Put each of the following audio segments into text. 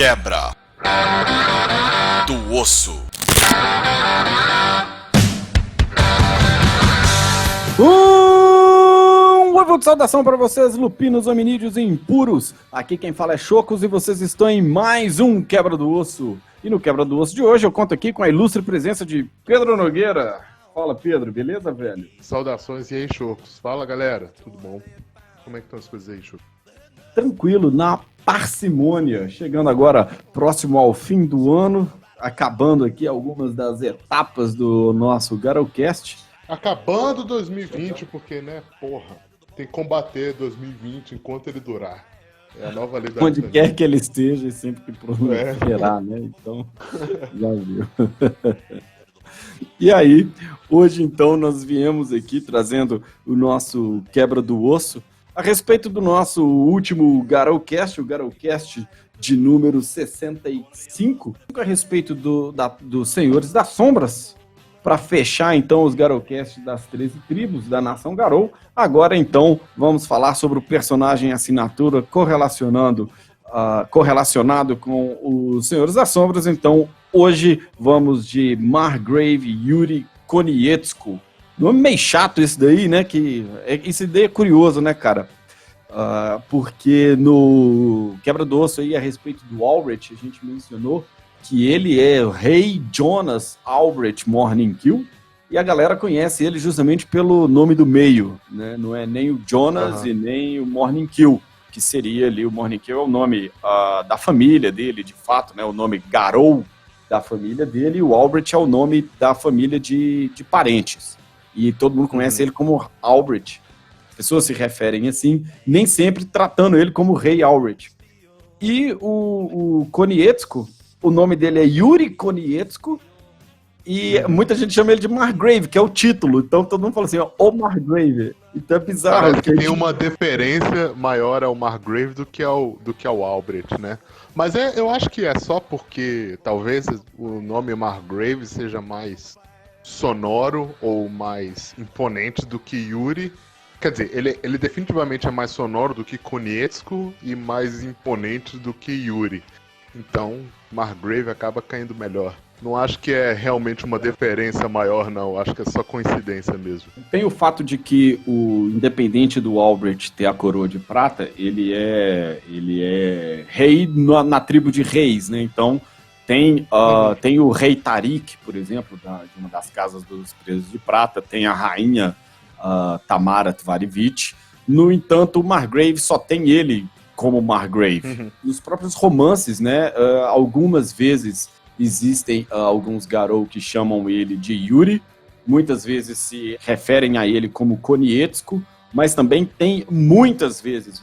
Quebra do osso. Uma de saudação para vocês, lupinos, hominídeos e impuros. Aqui quem fala é Chocos e vocês estão em mais um Quebra do Osso. E no Quebra do Osso de hoje eu conto aqui com a ilustre presença de Pedro Nogueira. Fala, Pedro, beleza, velho? Saudações e aí, Chocos. Fala, galera. Tudo bom? Como é que estão as coisas aí, Chocos? Tranquilo, na parcimônia. Chegando agora próximo ao fim do ano, acabando aqui algumas das etapas do nosso Garocast. Acabando 2020, porque, né, porra, tem que combater 2020 enquanto ele durar. É a nova lei da Onde quer que ele esteja e sempre que proliferar, né? Então, já viu. E aí, hoje então nós viemos aqui trazendo o nosso Quebra do Osso a respeito do nosso último Garocast, o Garocast de número 65, a respeito dos Senhores das Sombras. Para fechar, então, os Garocasts das 13 tribos da Nação Garou. Agora, então, vamos falar sobre o personagem assinatura correlacionado com os Senhores das Sombras. Então, hoje vamos de Margrave Yuri Konietzko. Nome meio chato esse daí, né? Esse daí é curioso, né, cara? Porque no Quebra do Osso aí, a respeito do Albrecht, a gente mencionou que ele é o Rei Jonas Albrecht Morninkill, e a galera conhece ele justamente pelo nome do meio, né? Não é nem o Jonas e nem o Morninkill, que seria ali, o Morninkill é o nome da família dele, de fato, né? O nome Garou da família dele, e o Albrecht é o nome da família de parentes. E todo mundo conhece ele como Albrecht. As pessoas se referem assim, nem sempre tratando ele como Rei Albrecht. E o Konietzko, o nome dele é Yuri Konietzko, e muita gente chama ele de Margrave, que é o título. Então todo mundo fala assim, ó, o Margrave. Então é bizarro. Parece que tem uma deferência maior ao Margrave do que ao Albrecht, né? Mas eu acho que é só porque talvez o nome Margrave seja mais sonoro ou mais imponente do que Yuri. Quer dizer, ele definitivamente é mais sonoro do que Konietzko e mais imponente do que Yuri. Então, Margrave acaba caindo melhor. Não acho que é realmente uma deferência maior, não. Acho que é só coincidência mesmo. Tem o fato de que, independente do Albrecht ter a coroa de prata, ele é rei na tribo de reis, né? Então, tem o rei Tarik, por exemplo, de uma das casas dos presos de prata. Tem a rainha Tamara Tvarivich. No entanto, o Margrave só tem ele como Margrave. Nos próprios romances, né, algumas vezes existem alguns Garou que chamam ele de Yuri, muitas vezes se referem a ele como Konietzko, mas também tem muitas vezes,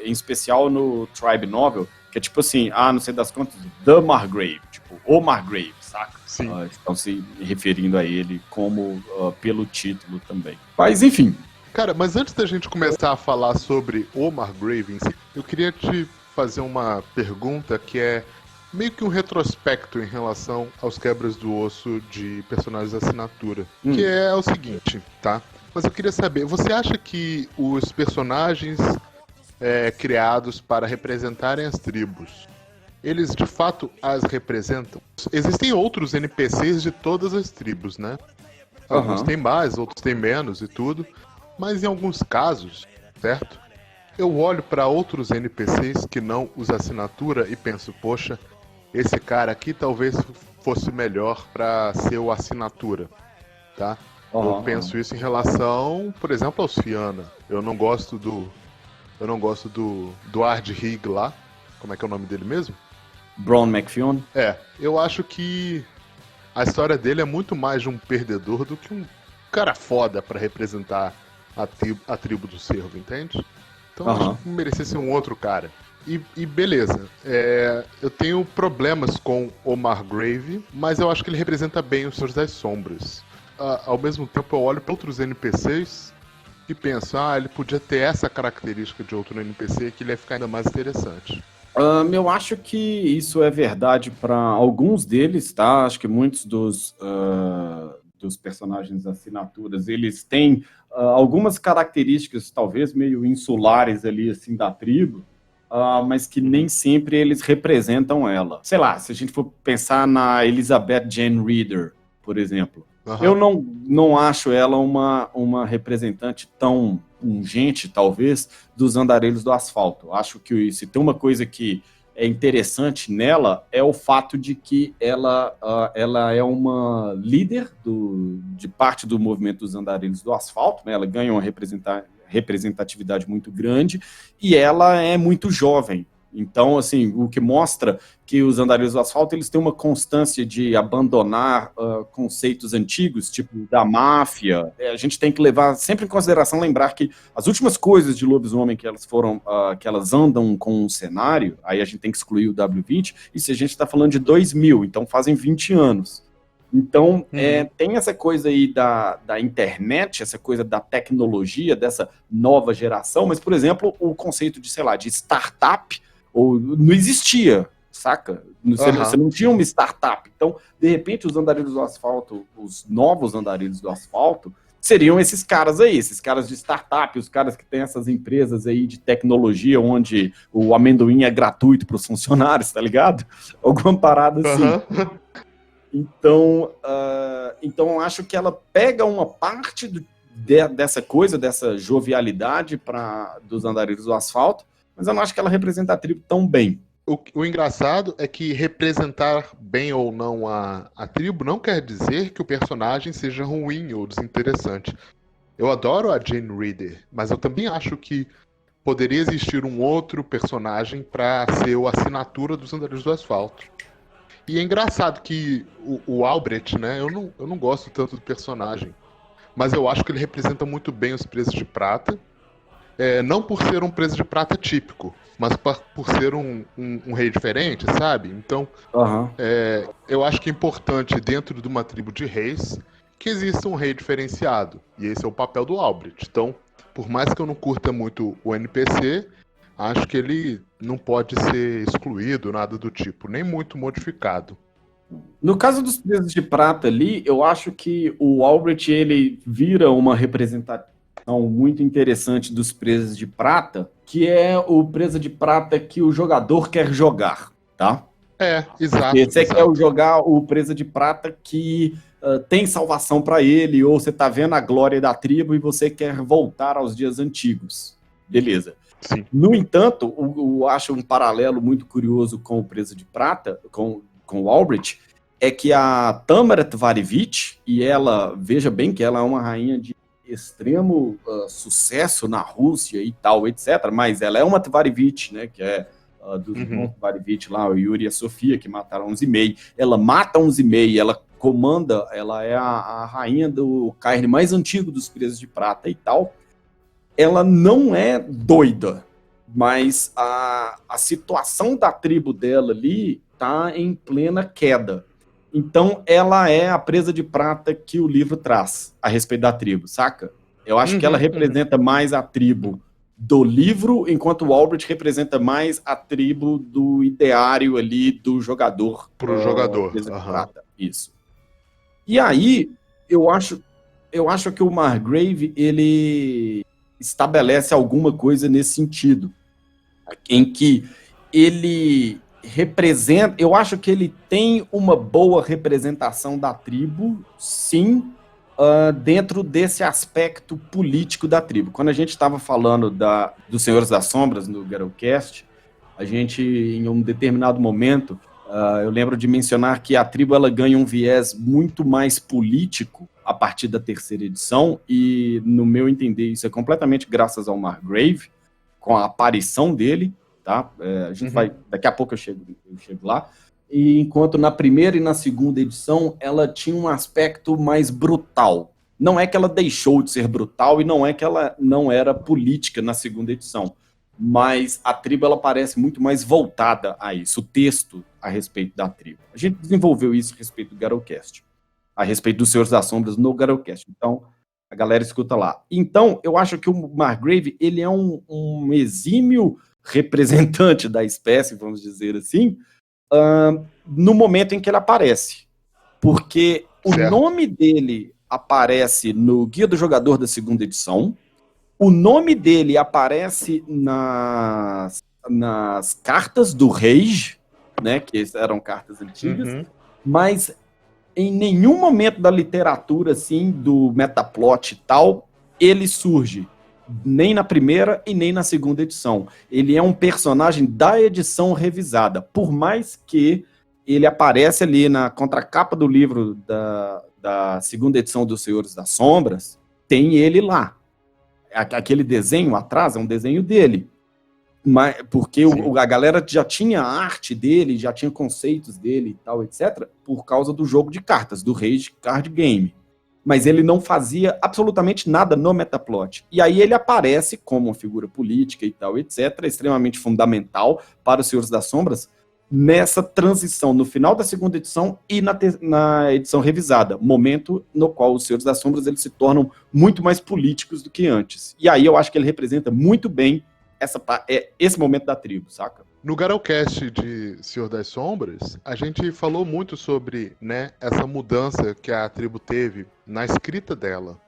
em especial no Tribe Novel, que é tipo assim, não sei das contas, The Margrave, tipo, o Margrave, saca? Sim. Estão se referindo a ele como pelo título também. Mas, enfim. Cara, mas antes da gente começar a falar sobre o Margrave em si, eu queria te fazer uma pergunta que é meio que um retrospecto em relação aos Quebras do Osso de personagens de assinatura. Que é o seguinte, tá? Mas eu queria saber, você acha que os personagens criados para representarem as tribos, eles de fato as representam? Existem outros NPCs de todas as tribos, né? Alguns têm mais, outros têm menos e tudo. Mas em alguns casos, certo? Eu olho para outros NPCs que não os assinatura e penso, poxa, esse cara aqui talvez fosse melhor para ser o assinatura, tá? Eu penso isso em relação, por exemplo, aos Fianna. Eu não gosto do Ardhig lá. Como é que é o nome dele mesmo? Bronn Macfionn. Eu acho que a história dele é muito mais de um perdedor do que um cara foda para representar a tribo do Cervo, entende? Então acho que merecesse um outro cara. E beleza, eu tenho problemas com o Margrave, mas eu acho que ele representa bem os Senhores das Sombras. Ao mesmo tempo eu olho para outros NPCs e penso, ele podia ter essa característica de outro NPC que ele ia ficar ainda mais interessante. Eu acho que isso é verdade para alguns deles, tá? Acho que muitos dos personagens assinaturas, eles têm algumas características talvez meio insulares ali, assim, da tribo, mas que nem sempre eles representam ela. Sei lá, se a gente for pensar na Elizabeth Jane Reader, por exemplo, eu não acho ela uma representante tão pungente, talvez, dos andarilhos do asfalto. Acho que se tem uma coisa que é interessante nela é o fato de que ela é uma líder de parte do movimento dos andarilhos do asfalto, né? Ela ganha uma representatividade muito grande e ela é muito jovem. Então, assim, o que mostra que os andarilhos do asfalto eles têm uma constância de abandonar conceitos antigos, tipo da máfia. A gente tem que levar sempre em consideração, lembrar que as últimas coisas de lobisomem que elas foram, que elas andam com um cenário, aí a gente tem que excluir o W20, e se a gente está falando de 2000, então fazem 20 anos. Então, tem essa coisa aí da internet, essa coisa da tecnologia, dessa nova geração, mas, por exemplo, o conceito de, sei lá, de startup, não existia, saca? Você não tinha uma startup. Então, de repente, os andarilhos do asfalto, os novos andarilhos do asfalto, seriam esses caras aí, esses caras de startup, os caras que têm essas empresas aí de tecnologia, onde o amendoim é gratuito para os funcionários, tá ligado? Alguma parada assim. Então, eu acho que ela pega uma parte dessa coisa, dessa jovialidade dos andarilhos do asfalto, mas eu não acho que ela representa a tribo tão bem. O engraçado é que representar bem ou não a tribo não quer dizer que o personagem seja ruim ou desinteressante. Eu adoro a Jane Reader, mas eu também acho que poderia existir um outro personagem para ser a assinatura dos andarilhos do asfalto. E é engraçado que o Albrecht, né, eu não gosto tanto do personagem, mas eu acho que ele representa muito bem os presos de prata, não por ser um preso de prata típico, mas por ser um rei diferente, sabe? Então, eu acho que é importante dentro de uma tribo de reis que exista um rei diferenciado, e esse é o papel do Albrecht. Então, por mais que eu não curta muito o NPC, acho que ele não pode ser excluído, nada do tipo, nem muito modificado. No caso dos presos de prata ali, eu acho que o Albrecht ele vira uma representação muito interessante dos presos de prata, que é o preso de prata que o jogador quer jogar, tá? Exato. Você quer jogar o preso de prata que tem salvação para ele, ou você tá vendo a glória da tribo e você quer voltar aos dias antigos. Beleza. Sim. No entanto, eu acho um paralelo muito curioso com o preso de prata, com o Albrecht, é que a Tamaret Varivich, e ela, veja bem que ela é uma rainha de extremo sucesso na Rússia e tal, etc., mas ela é uma Varivich, né, que é dos irmãos Varivich lá, o Yuri e a Sofia, que mataram uns e-mail. Ela mata uns e-mail, ela comanda, ela é a rainha do Cairn mais antigo dos presos de prata e tal. Ela não é doida, mas a situação da tribo dela ali tá em plena queda. Então, ela é a presa de prata que o livro traz a respeito da tribo, saca? Eu acho que ela representa mais a tribo do livro, enquanto o Albrecht representa mais a tribo do ideário ali do jogador. Pro jogador. Presa de prata. Isso. E aí, eu acho que o Margrave, ele estabelece alguma coisa nesse sentido, em que ele representa, eu acho que ele tem uma boa representação da tribo, sim, dentro desse aspecto político da tribo. Quando a gente estava falando dos Senhores das Sombras no Garrowcast, a gente, em um determinado momento, eu lembro de mencionar que a tribo ela ganha um viés muito mais político a partir da terceira edição, e, no meu entender, isso é completamente graças ao Margrave, com a aparição dele, tá? A gente vai, daqui a pouco eu chego lá. E enquanto na primeira e na segunda edição ela tinha um aspecto mais brutal. Não é que ela deixou de ser brutal e não é que ela não era política na segunda edição, mas a tribo ela parece muito mais voltada a isso, o texto a respeito da tribo. A gente desenvolveu isso a respeito do Garrowcast, a respeito dos Senhores das Sombras no Garrowcast. Então, a galera escuta lá. Então, eu acho que o Margrave, ele é um exímio representante da espécie, vamos dizer assim, no momento em que ele aparece. Porque o nome dele aparece no Guia do Jogador da segunda edição, o nome dele aparece nas nas cartas do Rage, né, que eram cartas antigas, mas em nenhum momento da literatura, assim, do metaplot e tal, ele surge, nem na primeira e nem na segunda edição. Ele é um personagem da edição revisada, por mais que ele aparece ali na contracapa do livro da segunda edição dos Senhores das Sombras, tem ele lá. Aquele desenho atrás é um desenho dele. Mas, porque a galera já tinha a arte dele, já tinha conceitos dele e tal, etc., por causa do jogo de cartas, do Rage Card Game. Mas ele não fazia absolutamente nada no metaplot. E aí ele aparece como uma figura política e tal, etc., extremamente fundamental para os Senhores das Sombras, nessa transição no final da segunda edição e na edição revisada, momento no qual os Senhores das Sombras eles se tornam muito mais políticos do que antes. E aí eu acho que ele representa muito bem esse momento da tribo, saca? No Garalcast de Senhor das Sombras, a gente falou muito sobre, né, essa mudança que a tribo teve na escrita dela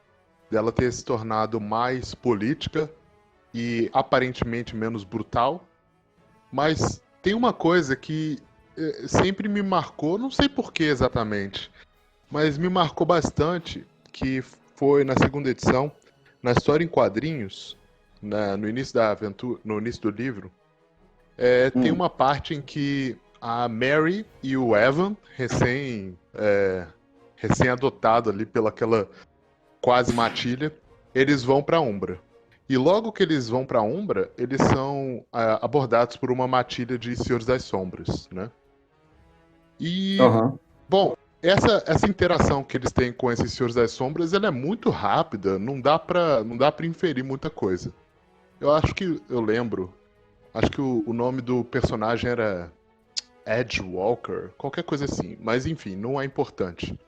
ter se tornado mais política e aparentemente menos brutal, mas tem uma coisa que sempre me marcou, não sei por que exatamente, mas me marcou bastante, que foi na segunda edição, na história em quadrinhos, no início da aventura, no início do livro, tem uma parte em que a Mary e o Evan, recém-adotado ali pelaquela quase matilha, eles vão para Umbra. E logo que eles vão para Umbra, eles são abordados por uma matilha de Senhores das Sombras, né? E, bom, essa interação que eles têm com esses Senhores das Sombras, ela é muito rápida, não dá pra inferir muita coisa. Acho que o nome do personagem era Edgewalker, qualquer coisa assim, mas enfim, não é importante.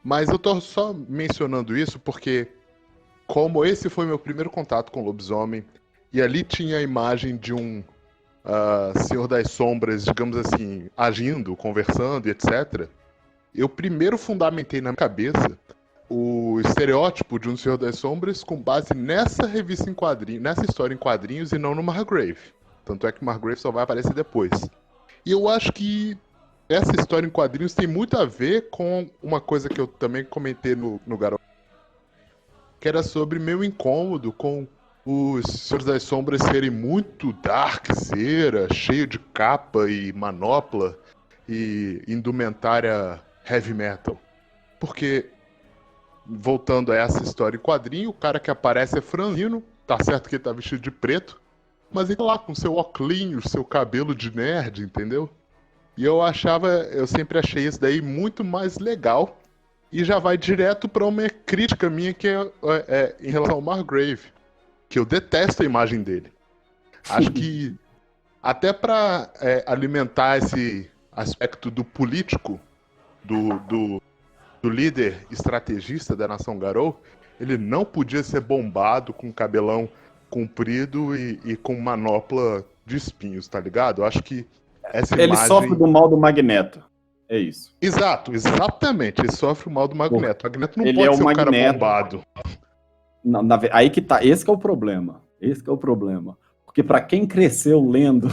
Mas eu tô só mencionando isso porque, como esse foi meu primeiro contato com o lobisomem, e ali tinha a imagem de um Senhor das Sombras, digamos assim, agindo, conversando e etc., eu primeiro fundamentei na minha cabeça o estereótipo de um Senhor das Sombras com base nessa revista em quadrinhos, nessa história em quadrinhos e não no Margrave. Tanto é que o Margrave só vai aparecer depois. E eu acho que essa história em quadrinhos tem muito a ver com uma coisa que eu também comentei no Garoto, que era sobre meu incômodo com os Senhores das Sombras serem muito darkzeira, cheio de capa e manopla e indumentária heavy metal. Porque, voltando a essa história em quadrinho, o cara que aparece é franzino, tá certo que ele tá vestido de preto, mas ele tá lá com seu óculos, seu cabelo de nerd, entendeu? E eu sempre achei isso daí muito mais legal, e já vai direto pra uma crítica minha que é em relação ao Margrave, que eu detesto a imagem dele. Acho que até pra alimentar esse aspecto do político, do líder estrategista da nação Garou, ele não podia ser bombado com cabelão comprido e com manopla de espinhos, tá ligado? Eu acho que essa ele imagem... sofre do mal do Magneto. É isso. Exatamente. Ele sofre o mal do Magneto. O Magneto não ele pode é ser um cara Magneto. bombado. Aí que tá. Esse que é o problema. Porque pra quem cresceu lendo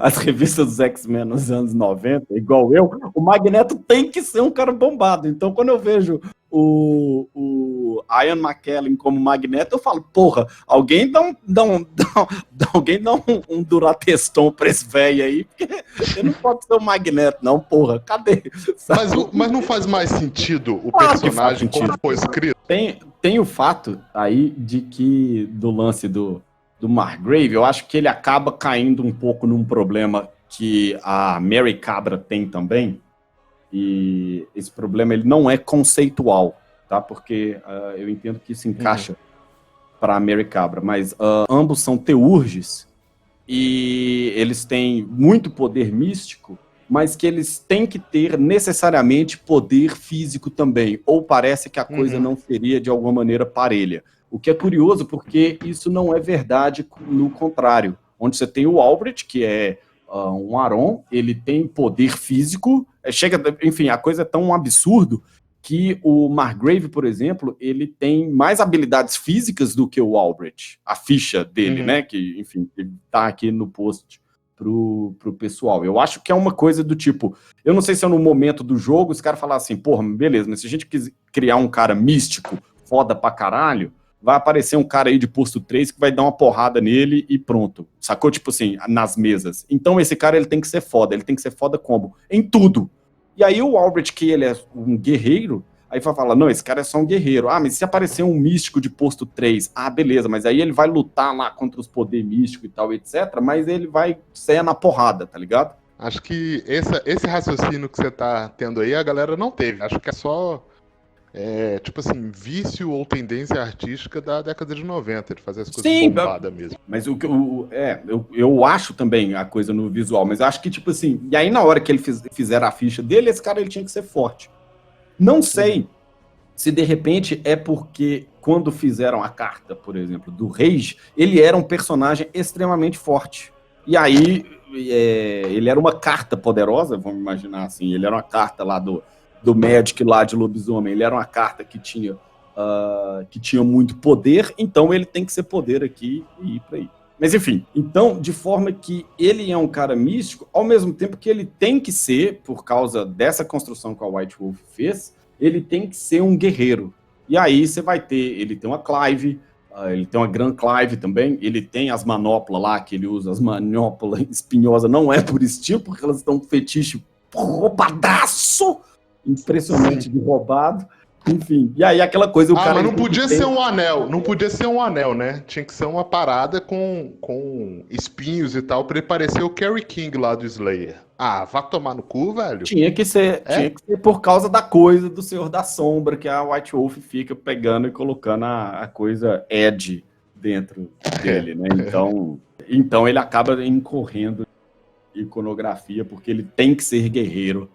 as revistas dos X-Men nos anos 90, igual eu, o Magneto tem que ser um cara bombado. Então, quando eu vejo o Ian McKellen como Magneto, eu falo, porra, alguém dá um Durateston pra esse velho aí, porque ele não pode ser o Magneto, não, porra, cadê? Mas não faz mais sentido o Claro que personagem faz sentido. como foi escrito? Tem o fato aí de que, do lance do Margrave, eu acho que ele acaba caindo um pouco num problema que a Mary Cabra tem também, e esse problema ele não é conceitual, tá? Porque eu entendo que isso encaixa para a Mary Cabra, mas ambos são teurges e eles têm muito poder místico, mas que eles têm que ter necessariamente poder físico também, ou parece que a coisa não seria de alguma maneira parelha. O que é curioso, porque isso não é verdade no contrário. Onde você tem o Albrecht, que é um Aron, ele tem poder físico, enfim, a coisa é tão absurdo que o Margrave, por exemplo, ele tem mais habilidades físicas do que o Albrecht, a ficha dele, né, que, enfim, ele tá aqui no post pro pessoal. Eu acho que é uma coisa do tipo, eu não sei se é no momento do jogo, os caras falar assim, porra, beleza, mas se a gente quiser criar um cara místico, foda pra caralho, vai aparecer um cara aí de posto 3 que vai dar uma porrada nele e pronto. Sacou? Tipo assim, nas mesas. Então esse cara, ele tem que ser foda. Ele tem que ser foda como? Em tudo. E aí o Albert, que ele é um guerreiro, aí vai falar, não, esse cara é só um guerreiro. Ah, mas se aparecer um místico de posto 3, ah, beleza, mas aí ele vai lutar lá contra os poderes místicos e tal, etc, mas ele vai ser na porrada, tá ligado? Acho que esse raciocínio que você tá tendo aí, a galera não teve. Acho que é só, tipo assim, vício ou tendência artística da década de 90, de fazer as coisas Sim, bombadas mesmo. mas eu acho também a coisa no visual, mas acho que, tipo assim, e aí na hora que ele fizeram a ficha dele, esse cara ele tinha que ser forte. Não sei se de repente é porque quando fizeram a carta, por exemplo, do Rage, ele era um personagem extremamente forte. E aí ele era uma carta poderosa, vamos imaginar assim, ele era uma carta lá do Magic lá de lobisomem, ele era uma carta que tinha muito poder, então ele tem que ser poder aqui e ir pra aí. Mas enfim, então, de forma que ele é um cara místico, ao mesmo tempo que ele tem que ser, por causa dessa construção que a White Wolf fez, ele tem que ser um guerreiro. E aí você vai ter, ele tem uma Clive, ele tem uma Grand Clive também, ele tem as manoplas lá, que ele usa, as manoplas espinhosas, não é por estilo, porque elas estão fetiche roubadaço, impressionante de roubado. Enfim, e aí aquela coisa... Mas não podia ser um anel, não podia ser um anel, né? Tinha que ser uma parada com espinhos e tal, pra ele parecer o Kerry King lá do Slayer. Ah, vá tomar no cu, velho. Tinha que ser por causa da coisa do Senhor da Sombra, que a White Wolf fica pegando e colocando a coisa Ed dentro dele, né? Então ele acaba incorrendo em iconografia, porque ele tem que ser guerreiro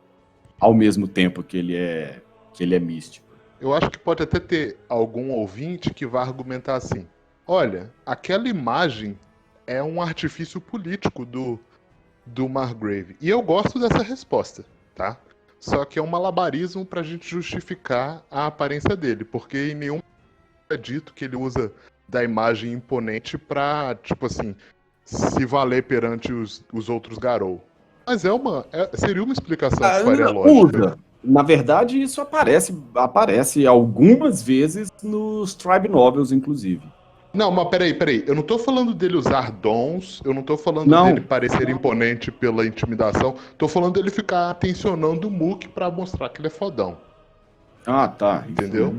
ao mesmo tempo que ele é místico. Eu acho que pode até ter algum ouvinte que vai argumentar assim: olha, aquela imagem é um artifício político do Margrave. E eu gosto dessa resposta, tá? Só que é um malabarismo pra gente justificar a aparência dele, porque em nenhum momento é dito que ele usa da imagem imponente pra, tipo assim, se valer perante os outros Garou. Mas seria uma explicação que faria lógica. Na verdade, isso aparece algumas vezes nos Tribe Novels, inclusive. Não, mas peraí. Eu não tô falando dele usar dons, eu não tô falando dele parecer imponente pela intimidação, tô falando dele ficar tensionando o Mook pra mostrar que ele é fodão. Ah, tá. Entendeu?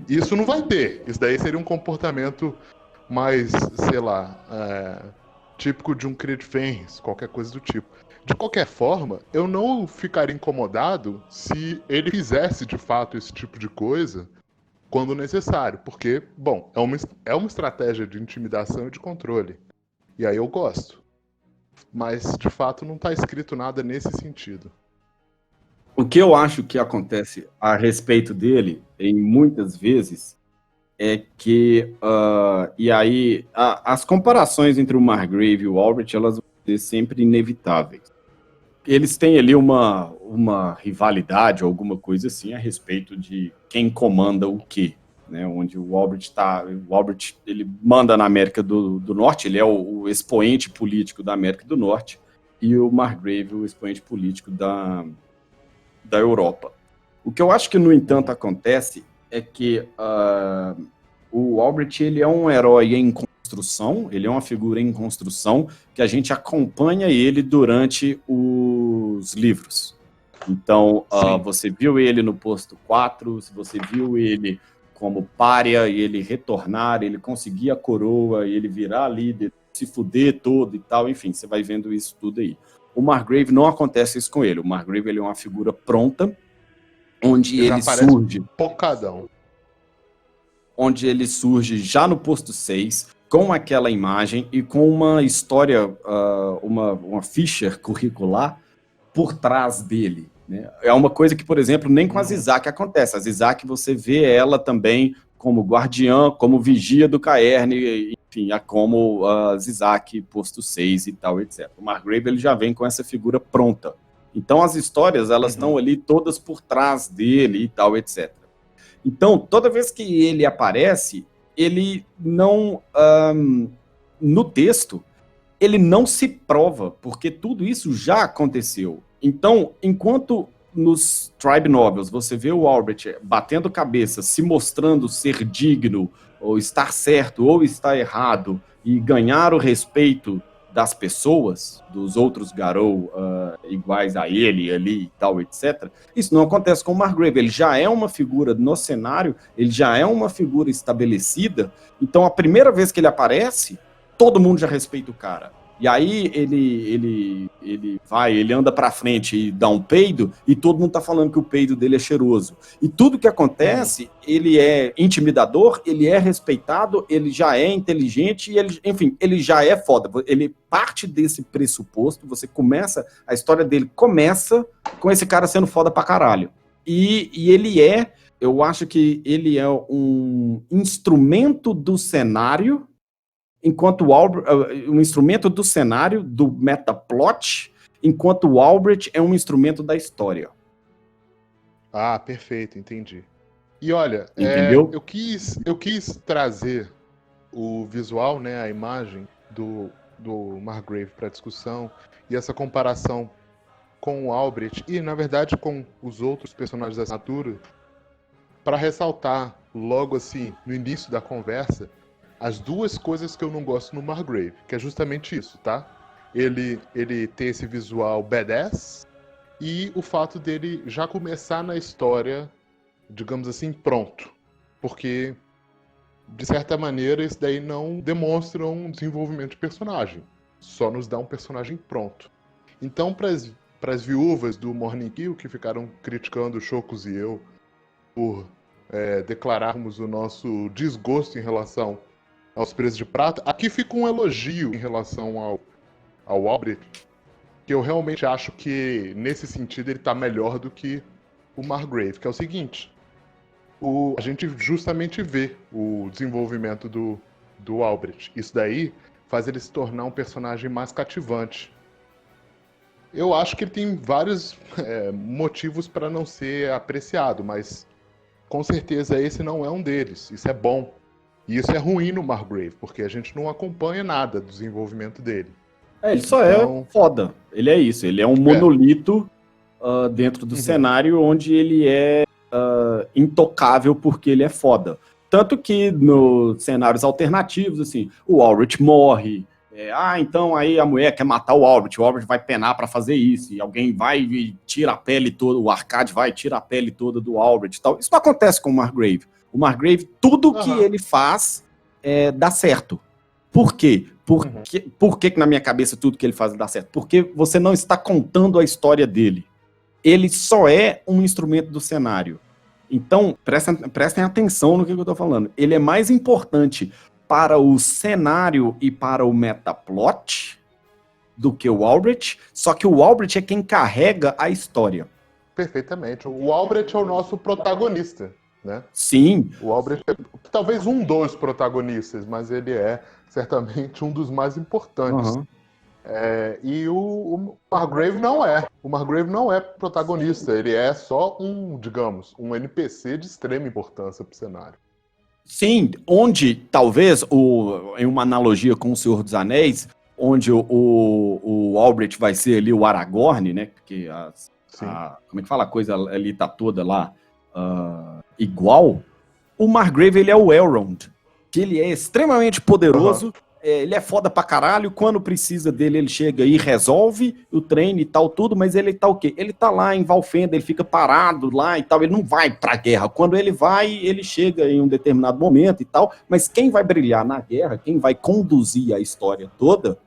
Isso não vai ter. Isso daí seria um comportamento mais, sei lá, típico de um Creed Fenris, qualquer coisa do tipo. De qualquer forma, eu não ficaria incomodado se ele fizesse de fato esse tipo de coisa quando necessário, porque, bom, é uma estratégia de intimidação e de controle. E aí eu gosto. Mas, de fato, não está escrito nada nesse sentido. O que eu acho que acontece a respeito dele, em muitas vezes, é que, e aí, as comparações entre o Margrave e o Albert, elas vão ser sempre inevitáveis. Eles têm ali uma rivalidade, alguma coisa assim, a respeito de quem comanda o quê, né? Onde o Albert ele manda na América do Norte, ele é o expoente político da América do Norte, e o Margrave, o expoente político da Europa. O que eu acho que, no entanto, acontece é que o Albert, ele é um herói em construção, ele é uma figura em construção, que a gente acompanha ele durante os livros. Então, você viu ele no posto 4, se você viu ele como pária, e ele retornar, ele conseguir a coroa, e ele virar líder, se fuder todo e tal, enfim, você vai vendo isso tudo aí. O Margrave não acontece isso com ele. O Margrave, ele é uma figura pronta, onde ele surge... Pocadão. Onde ele surge já no posto 6, com aquela imagem e com uma história, uma ficha curricular por trás dele, né? É uma coisa que, por exemplo, nem com a Zizak acontece. A Zizak, você vê ela também como guardiã, como vigia do Caerne, enfim, como a Zizak, posto 6 e tal, etc. O Margrave, ele já vem com essa figura pronta. Então, as histórias, elas estão ali todas por trás dele e tal, etc. Então, toda vez que ele aparece, ele não... no texto, ele não se prova, porque tudo isso já aconteceu. Então, enquanto nos Tribe Novels você vê o Albrecht batendo cabeça, se mostrando ser digno, ou estar certo, ou estar errado, e ganhar o respeito das pessoas, dos outros Garou iguais a ele ali e tal, etc. Isso não acontece com o Margrave. Ele já é uma figura no cenário, ele já é uma figura estabelecida, então a primeira vez que ele aparece, todo mundo já respeita o cara. E aí ele anda pra frente e dá um peido, e todo mundo tá falando que o peido dele é cheiroso. E tudo que acontece, ele é intimidador, ele é respeitado, ele já é inteligente, e ele já é foda. Ele parte desse pressuposto, a história dele começa com esse cara sendo foda pra caralho. E eu acho que ele é um instrumento do cenário, enquanto um instrumento do cenário, do metaplot, enquanto o Albrecht é um instrumento da história. Ah, perfeito, entendi. E olha, entendeu? Eu quis trazer o visual, né, a imagem do Margrave para discussão, e essa comparação com o Albrecht, e na verdade com os outros personagens da assinatura, para ressaltar logo assim, no início da conversa, as duas coisas que eu não gosto no Margrave, que é justamente isso, tá? Ele tem esse visual badass e o fato dele já começar na história, digamos assim, pronto. Porque, de certa maneira, isso daí não demonstra um desenvolvimento de personagem. Só nos dá um personagem pronto. Então, para as viúvas do Morning Kill, que ficaram criticando o Chocos e eu por declararmos o nosso desgosto em relação aos Presos de Prata, aqui fica um elogio em relação ao Albrecht, que eu realmente acho que, nesse sentido, ele está melhor do que o Margrave, que é o seguinte, a gente justamente vê o desenvolvimento do Albrecht. Isso daí faz ele se tornar um personagem mais cativante. Eu acho que ele tem vários motivos para não ser apreciado, mas com certeza esse não é um deles. Isso é bom. E isso é ruim no Margrave, porque a gente não acompanha nada do desenvolvimento dele. Ele só é foda. Ele é isso. Ele é um monolito dentro do cenário onde ele é intocável porque ele é foda. Tanto que nos cenários alternativos, assim, o Albrecht morre. Então aí a mulher quer matar o Albrecht vai penar pra fazer isso, e alguém vai e tira a pele toda, o Arcade vai e tira a pele toda do Albrecht e tal. Isso não acontece com o Margrave. O Margrave, tudo que ele faz dá certo. Por quê? Por que na minha cabeça tudo que ele faz dá certo? Porque você não está contando a história dele. Ele só é um instrumento do cenário. Então, prestem atenção no que eu estou falando. Ele é mais importante para o cenário e para o metaplot do que o Albrecht, só que o Albrecht é quem carrega a história. Perfeitamente. O Albrecht é o nosso protagonista, né? Sim. O Albrecht é talvez um dos protagonistas, mas ele é certamente um dos mais importantes. E o Margrave não é. O Margrave não é protagonista, ele é só um NPC de extrema importância para o cenário. Sim, onde talvez, em uma analogia com o Senhor dos Anéis, onde o Albrecht vai ser ali o Aragorn, né? Porque como é que fala? A coisa ali tá toda lá igual. O Margrave, ele é o Elrond, que ele é extremamente poderoso, ele é foda pra caralho, quando precisa dele ele chega e resolve o treino e tal, tudo, mas ele tá o quê? Ele tá lá em Valfenda, ele fica parado lá e tal, ele não vai pra guerra. Quando ele vai, ele chega em um determinado momento e tal, mas quem vai brilhar na guerra, quem vai conduzir a história toda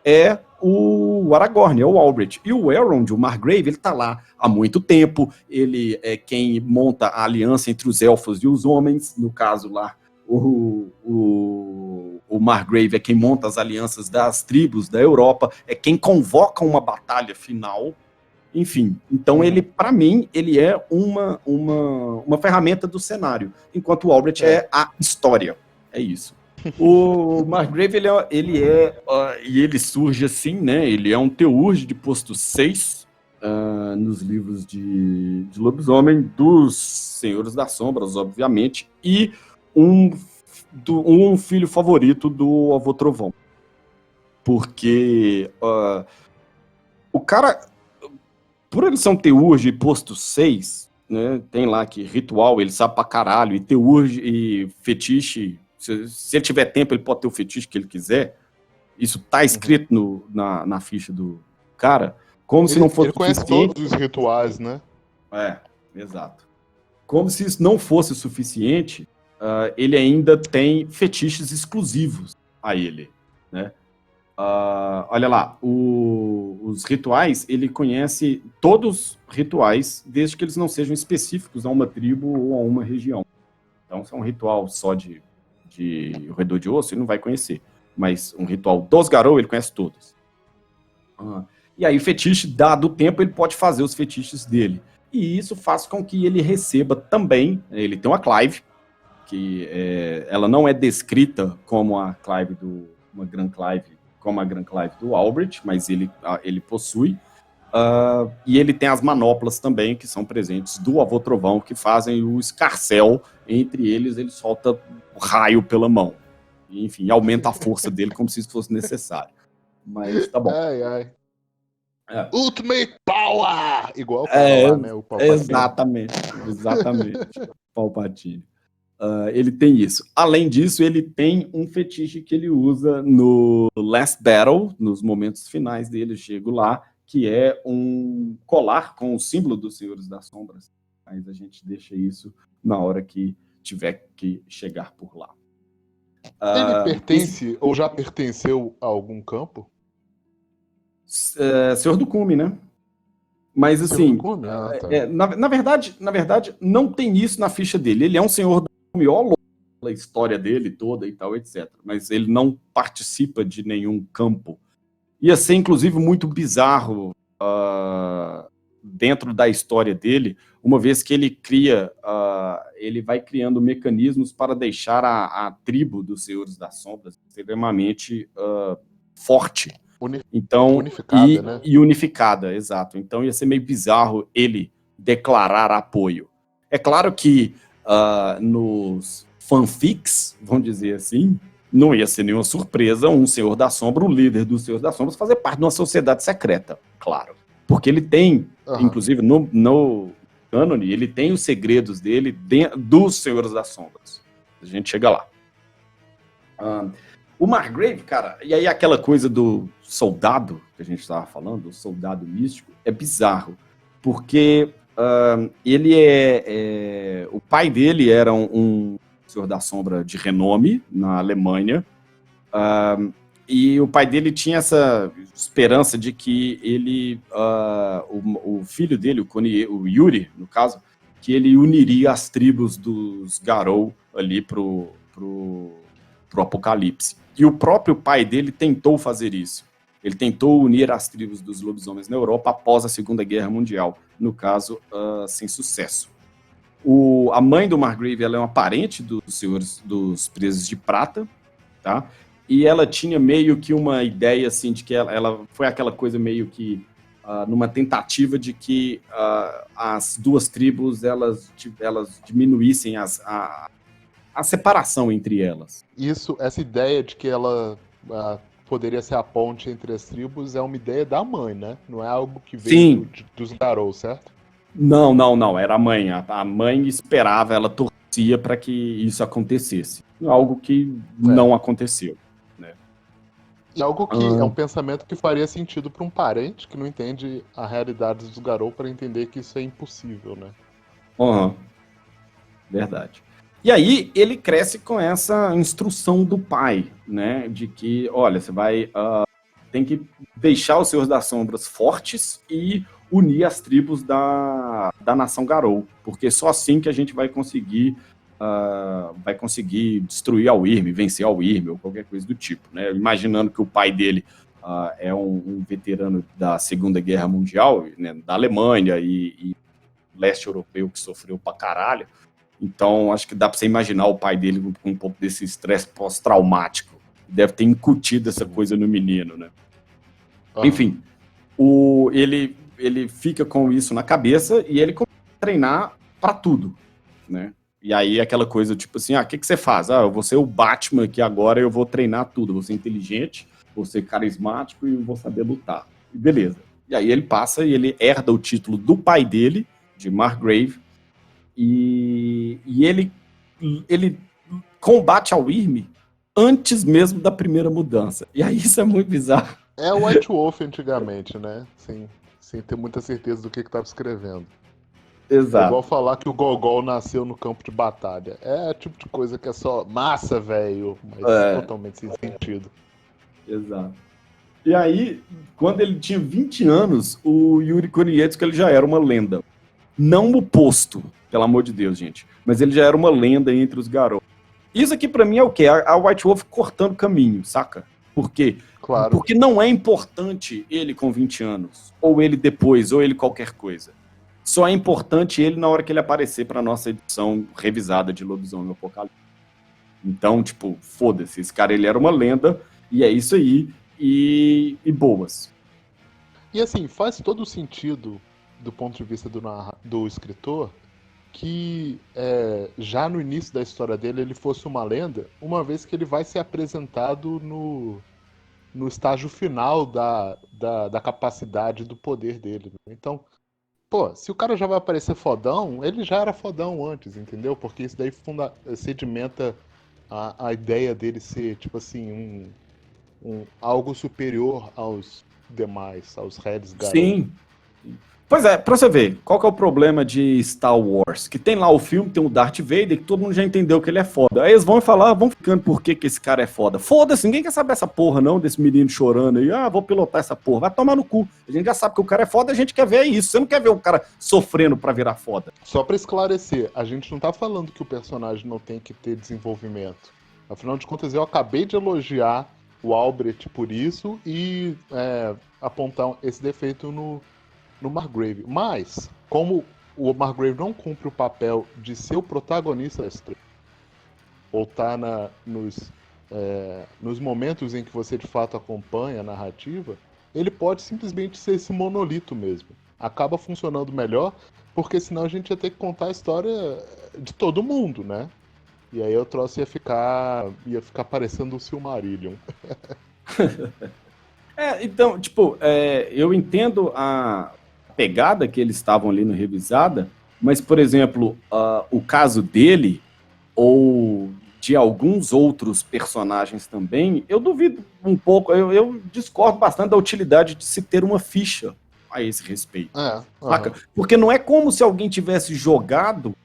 é o Aragorn, é o Albrecht. E o Elrond, o Margrave, ele tá lá há muito tempo, ele é quem monta a aliança entre os elfos e os homens, no caso lá, o Margrave é quem monta as alianças das tribos da Europa, é quem convoca uma batalha final, enfim. Então ele, para mim, ele é uma ferramenta do cenário, enquanto o Albrecht é a história. É isso. O Margrave, e ele surge assim, né? Ele é um teurge de posto 6 nos livros de lobisomem, dos Senhores das Sombras, obviamente, e um filho favorito do Avô Trovão. Porque o cara, por ele ser um Teurge posto 6, né, tem lá que ritual, ele sabe pra caralho, e Teurge e fetiche, se ele tiver tempo, ele pode ter o fetiche que ele quiser. Isso tá escrito na ficha do cara, como se não fosse ele conhece suficiente. todos os rituais, né? Exato. Como se isso não fosse suficiente, ele ainda tem fetiches exclusivos a ele, né? Olha lá, os rituais, ele conhece todos os rituais, desde que eles não sejam específicos a uma tribo ou a uma região. Então, se é um ritual só de roedor de osso, ele não vai conhecer. Mas um ritual dos Garou, ele conhece todos. E aí, o fetiche, dado o tempo, ele pode fazer os fetiches dele. E isso faz com que ele receba também, ele tem uma Clive, que ela não é descrita como a Clive uma Grand Clive, como a Grand Clive do Albrecht, mas ele possui. E ele tem as manoplas também, que são presentes do Avô Trovão, que fazem o escarcel. Entre eles, ele solta raio pela mão. E, enfim, aumenta a força dele como se isso fosse necessário. Mas tá bom. Ultimate Power! Igual o cara lá, né? O Palpatine. Exatamente. Palpatine. Ele tem isso. Além disso, ele tem um fetiche que ele usa no Last Battle, nos momentos finais dele, eu chego lá, que é um colar com o símbolo dos Senhores das Sombras. Mas a gente deixa isso na hora que tiver que chegar por lá. Ele pertence ou já pertenceu a algum campo? Senhor do Cume, né? Mas assim, na verdade, não tem isso na ficha dele. Ele é um Senhor do Cume, a história dele toda e tal, etc. Mas ele não participa de nenhum campo. Ia ser, inclusive, muito bizarro dentro da história dele, uma vez que ele ele vai criando mecanismos para deixar a tribo dos Senhores das Sombras extremamente forte. Então, unificada, né? E unificada, exato. Então ia ser meio bizarro ele declarar apoio. É claro que nos fanfics, vamos dizer assim, não ia ser nenhuma surpresa um Senhor da Sombra, o líder dos Senhores das Sombras, fazer parte de uma sociedade secreta, claro. Porque ele tem, inclusive no cânone, ele tem os segredos dele dos Senhores das Sombras. A gente chega lá. O Margrave, cara, e aí aquela coisa do soldado que a gente estava falando, o soldado místico, é bizarro, porque ele o pai dele era um Senhor da Sombra de renome na Alemanha, e o pai dele tinha essa esperança de que ele, o filho dele, o Yuri, no caso, que ele uniria as tribos dos Garou ali pro Apocalipse. E o próprio pai dele tentou fazer isso. Ele tentou unir as tribos dos lobisomens na Europa após a Segunda Guerra Mundial. No caso, sem sucesso. A mãe do Margrave, ela é uma parente dos senhores dos presos de prata, tá? E ela tinha meio que uma ideia, assim, de que ela foi aquela coisa meio que numa tentativa de que as duas tribos, elas diminuíssem a separação entre elas. Essa ideia de que ela poderia ser a ponte entre as tribos é uma ideia da mãe, né? Não é algo que veio dos Garou, certo? Não. Era a mãe. A mãe esperava, ela torcia para que isso acontecesse. Algo que não aconteceu. Né? E algo que é um pensamento que faria sentido para um parente que não entende a realidade dos Garou para entender que isso é impossível, né? Verdade. E aí ele cresce com essa instrução do pai, né, de que, olha, você tem que deixar os Senhores das Sombras fortes e unir as tribos da nação Garou, porque só assim que a gente vai conseguir destruir a Wyrm, vencer a Wyrm ou qualquer coisa do tipo, né, imaginando que o pai dele é um veterano da Segunda Guerra Mundial, né, da Alemanha e leste europeu que sofreu pra caralho. Então, acho que dá para você imaginar o pai dele com um pouco desse estresse pós-traumático. Deve ter incutido essa coisa no menino, né? Enfim, ele fica com isso na cabeça e ele começa a treinar para tudo, né? E aí aquela coisa, tipo assim, o que você faz? Eu vou ser o Batman aqui agora, eu vou treinar tudo, vou ser inteligente, vou ser carismático e vou saber lutar. E beleza. E aí ele passa e ele herda o título do pai dele, de Margrave, e ele combate a Wyrm antes mesmo da primeira mudança. E aí isso é muito bizarro. É o White Wolf antigamente, né? Sem ter muita certeza do que estava escrevendo. É Exato. igual falar que o Gogol nasceu no campo de batalha. É o tipo de coisa que é só massa, velho, mas totalmente sem sentido. Exato. E aí, quando ele tinha 20 anos, o Yuri Konietzko ele já era uma lenda. Não o posto, pelo amor de Deus, gente. Mas ele já era uma lenda entre os garotos. Isso aqui pra mim é o quê? A White Wolf cortando caminho, saca? Por quê? Claro. Porque não é importante ele com 20 anos, ou ele depois, ou ele qualquer coisa. Só é importante ele na hora que ele aparecer pra nossa edição revisada de Lobisomem Apocalipse. Então, tipo, foda-se, esse cara ele era uma lenda, e é isso aí, e boas. E assim, faz todo sentido do ponto de vista do escritor que já no início da história dele ele fosse uma lenda, uma vez que ele vai ser apresentado no estágio final da capacidade do poder dele. Né? Então, pô, se o cara já vai aparecer fodão, ele já era fodão antes, entendeu? Porque isso daí sedimenta a ideia dele ser, tipo assim, algo superior aos demais, aos Reds Garou. Sim. Pois é, pra você ver, qual que é o problema de Star Wars? Que tem lá o filme, tem o Darth Vader, que todo mundo já entendeu que ele é foda. Aí eles vão falar, vão ficando por que esse cara é foda. Foda-se, ninguém quer saber essa porra não, desse menino chorando aí, vou pilotar essa porra. Vai tomar no cu. A gente já sabe que o cara é foda, a gente quer ver isso. Você não quer ver o cara sofrendo pra virar foda. Só pra esclarecer, a gente não tá falando que o personagem não tem que ter desenvolvimento. Afinal de contas, eu acabei de elogiar o Albrecht por isso e apontar esse defeito no Margrave. Mas, como o Margrave não cumpre o papel de ser o protagonista da história, ou tá nos momentos em que você de fato acompanha a narrativa, ele pode simplesmente ser esse monolito mesmo. Acaba funcionando melhor, porque senão a gente ia ter que contar a história de todo mundo, né? E aí o troço ia ficar parecendo o Silmarillion. Então, tipo, eu entendo a pegada que eles estavam ali no Revisada, mas, por exemplo, o caso dele, ou de alguns outros personagens também, eu duvido um pouco, eu discordo bastante da utilidade de se ter uma ficha a esse respeito. Saca? Porque não é como se alguém tivesse jogado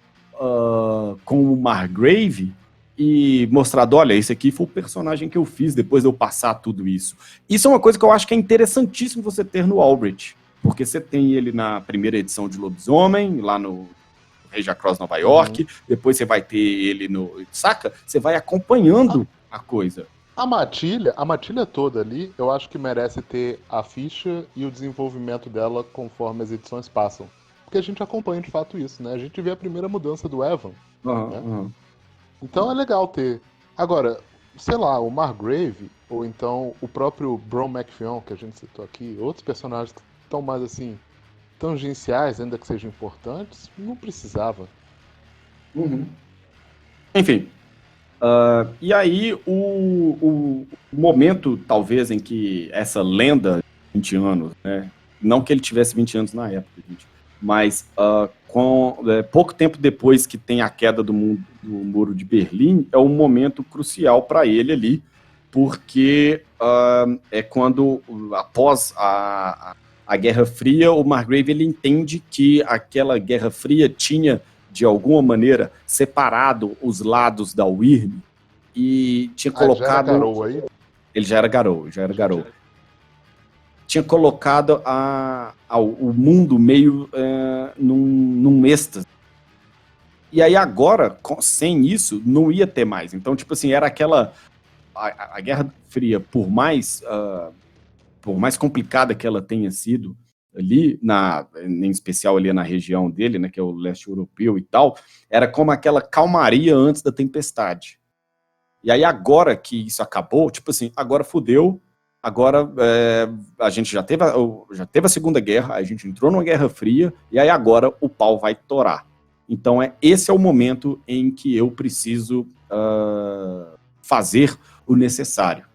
com o Margrave e mostrado, olha, esse aqui foi o personagem que eu fiz depois de eu passar tudo isso. Isso é uma coisa que eu acho que é interessantíssimo você ter no Albrecht, porque você tem ele na primeira edição de Lobisomem, lá no Rage Across Nova York, depois você vai ter ele no... Saca? Você vai acompanhando a coisa. A matilha toda ali, eu acho que merece ter a ficha e o desenvolvimento dela conforme as edições passam. Porque a gente acompanha de fato isso, né? A gente vê a primeira mudança do Evan. Né? Então é legal ter. Agora, sei lá, o Margrave, ou então o próprio Bron McFeon, que a gente citou aqui, outros personagens que estão mais assim, tangenciais, ainda que sejam importantes, não precisava. Enfim. E aí, o momento, talvez, em que essa lenda de 20 anos, né? Não que ele tivesse 20 anos na época, gente, mas pouco tempo depois que tem a queda do Muro de Berlim, é um momento crucial para ele ali, porque é quando, após a Guerra Fria, o Margrave ele entende que aquela Guerra Fria tinha, de alguma maneira, separado os lados da Wyrm e tinha colocado... Já era Garou aí? Ele já era Garou. Tinha colocado o mundo meio num êxtase. E aí agora, sem isso, não ia ter mais. Então, tipo assim, era aquela... A Guerra Fria, por mais complicada que ela tenha sido ali, em especial ali na região dele, né, que é o leste europeu e tal, era como aquela calmaria antes da tempestade. E aí agora que isso acabou, tipo assim, agora fudeu, agora a gente já teve a Segunda Guerra, a gente entrou numa Guerra Fria, e aí agora o pau vai torar. Então esse é o momento em que eu preciso fazer o necessário.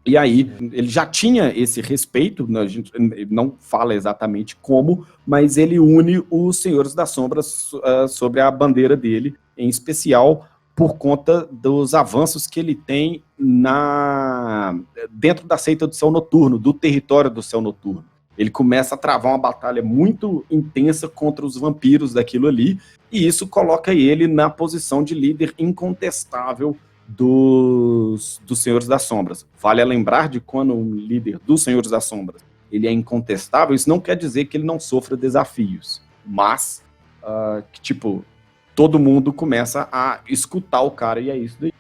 E aí, ele já tinha esse respeito, a gente não fala exatamente como, mas ele une os Senhores das Sombras sobre a bandeira dele, em especial por conta dos avanços que ele tem dentro da seita do Céu Noturno, do território do Céu Noturno. Ele começa a travar uma batalha muito intensa contra os vampiros daquilo ali, e isso coloca ele na posição de líder incontestável dos Senhores das Sombras. Vale lembrar de quando um líder dos Senhores das Sombras ele é incontestável, isso não quer dizer que ele não sofra desafios, mas que, tipo, todo mundo começa a escutar o cara, e é isso daí.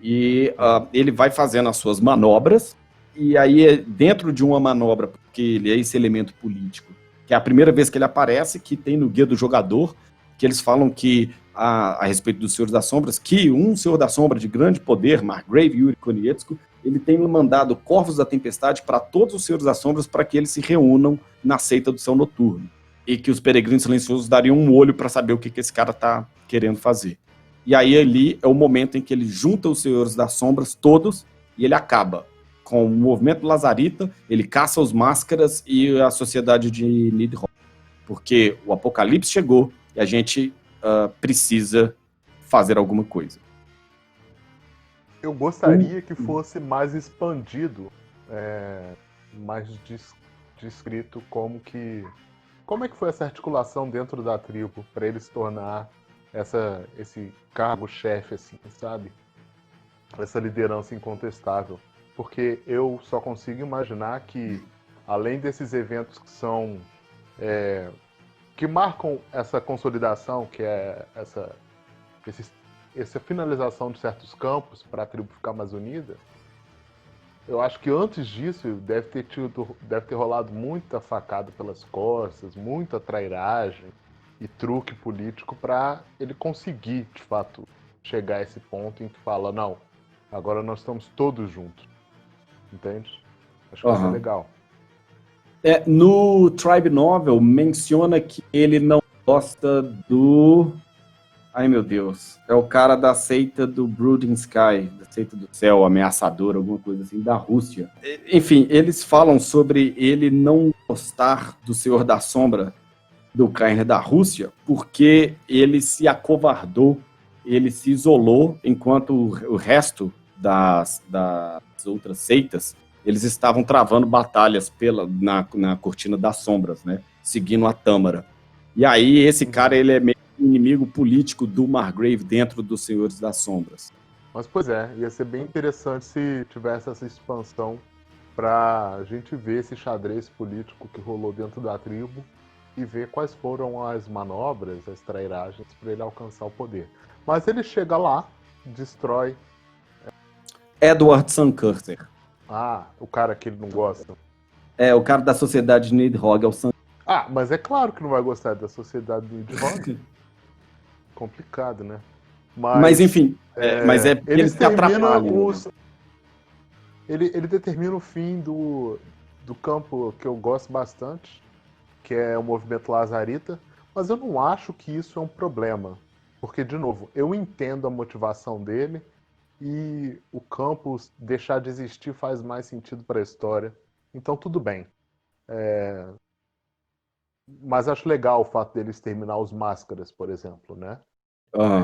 E ele vai fazendo as suas manobras, e aí dentro de uma manobra, porque ele é esse elemento político, que é a primeira vez que ele aparece, que tem no Guia do Jogador, que eles falam que a respeito dos Senhores das Sombras, que um Senhor da Sombra de grande poder, Margrave Yuri Konietzko, ele tem mandado Corvos da Tempestade para todos os Senhores das Sombras para que eles se reúnam na seita do Céu Noturno. E que os Peregrinos Silenciosos dariam um olho para saber o que esse cara tá querendo fazer. E aí ali é o momento em que ele junta os Senhores das Sombras todos e ele acaba com o movimento Lazarita, ele caça os Máscaras e a Sociedade de Nidhogg. Porque o Apocalipse chegou e a gente precisa fazer alguma coisa. Eu gostaria que fosse mais expandido, mais descrito como é que foi essa articulação dentro da tribo para ele se tornar esse cargo-chefe, assim, sabe? Essa liderança incontestável. Porque eu só consigo imaginar que, além desses eventos que são que marcam essa consolidação, que é essa finalização de certos campos para a tribo ficar mais unida, eu acho que antes disso deve ter rolado muita facada pelas costas, muita trairagem e truque político para ele conseguir, de fato, chegar a esse ponto em que fala, não, agora nós estamos todos juntos. Entende? Acho que isso é legal. No Tribe Novel, menciona que ele não gosta do... Ai, meu Deus. É o cara da seita do Brooding Sky, da seita do céu ameaçador, alguma coisa assim, da Rússia. Enfim, eles falam sobre ele não gostar do Senhor da Sombra, do Krainer da Rússia, porque ele se acovardou, ele se isolou, enquanto o resto das outras seitas eles estavam travando batalhas na Cortina das Sombras, né? Seguindo a Tâmara. E aí esse cara, ele é meio inimigo político do Margrave dentro dos Senhores das Sombras. Mas, pois ia ser bem interessante se tivesse essa expansão pra gente ver esse xadrez político que rolou dentro da tribo e ver quais foram as manobras, as trairagens para ele alcançar o poder. Mas ele chega lá, destrói... Edward Sankirter. Ah, o cara que ele não gosta. O cara da Sociedade de Nidhogg é o Sankirter. Ah, mas é claro que não vai gostar da Sociedade de Nidhogg. Complicado, né? Mas enfim, mas eles se atrapalham. Ele determina o fim do campo que eu gosto bastante, que é o movimento Lazarita, mas eu não acho que isso é um problema. Porque, de novo, eu entendo a motivação dele, e o campus deixar de existir faz mais sentido para a história. Então tudo bem. Mas acho legal o fato deles terminar os Máscaras, por exemplo, né?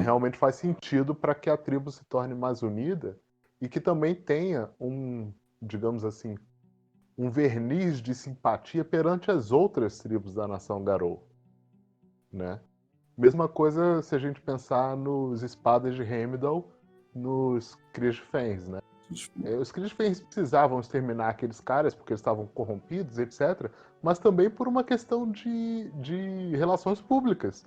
Realmente faz sentido para que a tribo se torne mais unida e que também tenha digamos assim, um verniz de simpatia perante as outras tribos da nação Garou, né? Mesma coisa se a gente pensar nos Espadas de Heimdall, nos Krishfens, né? Os Krishfens precisavam exterminar aqueles caras porque eles estavam corrompidos, etc. Mas também por uma questão de relações públicas.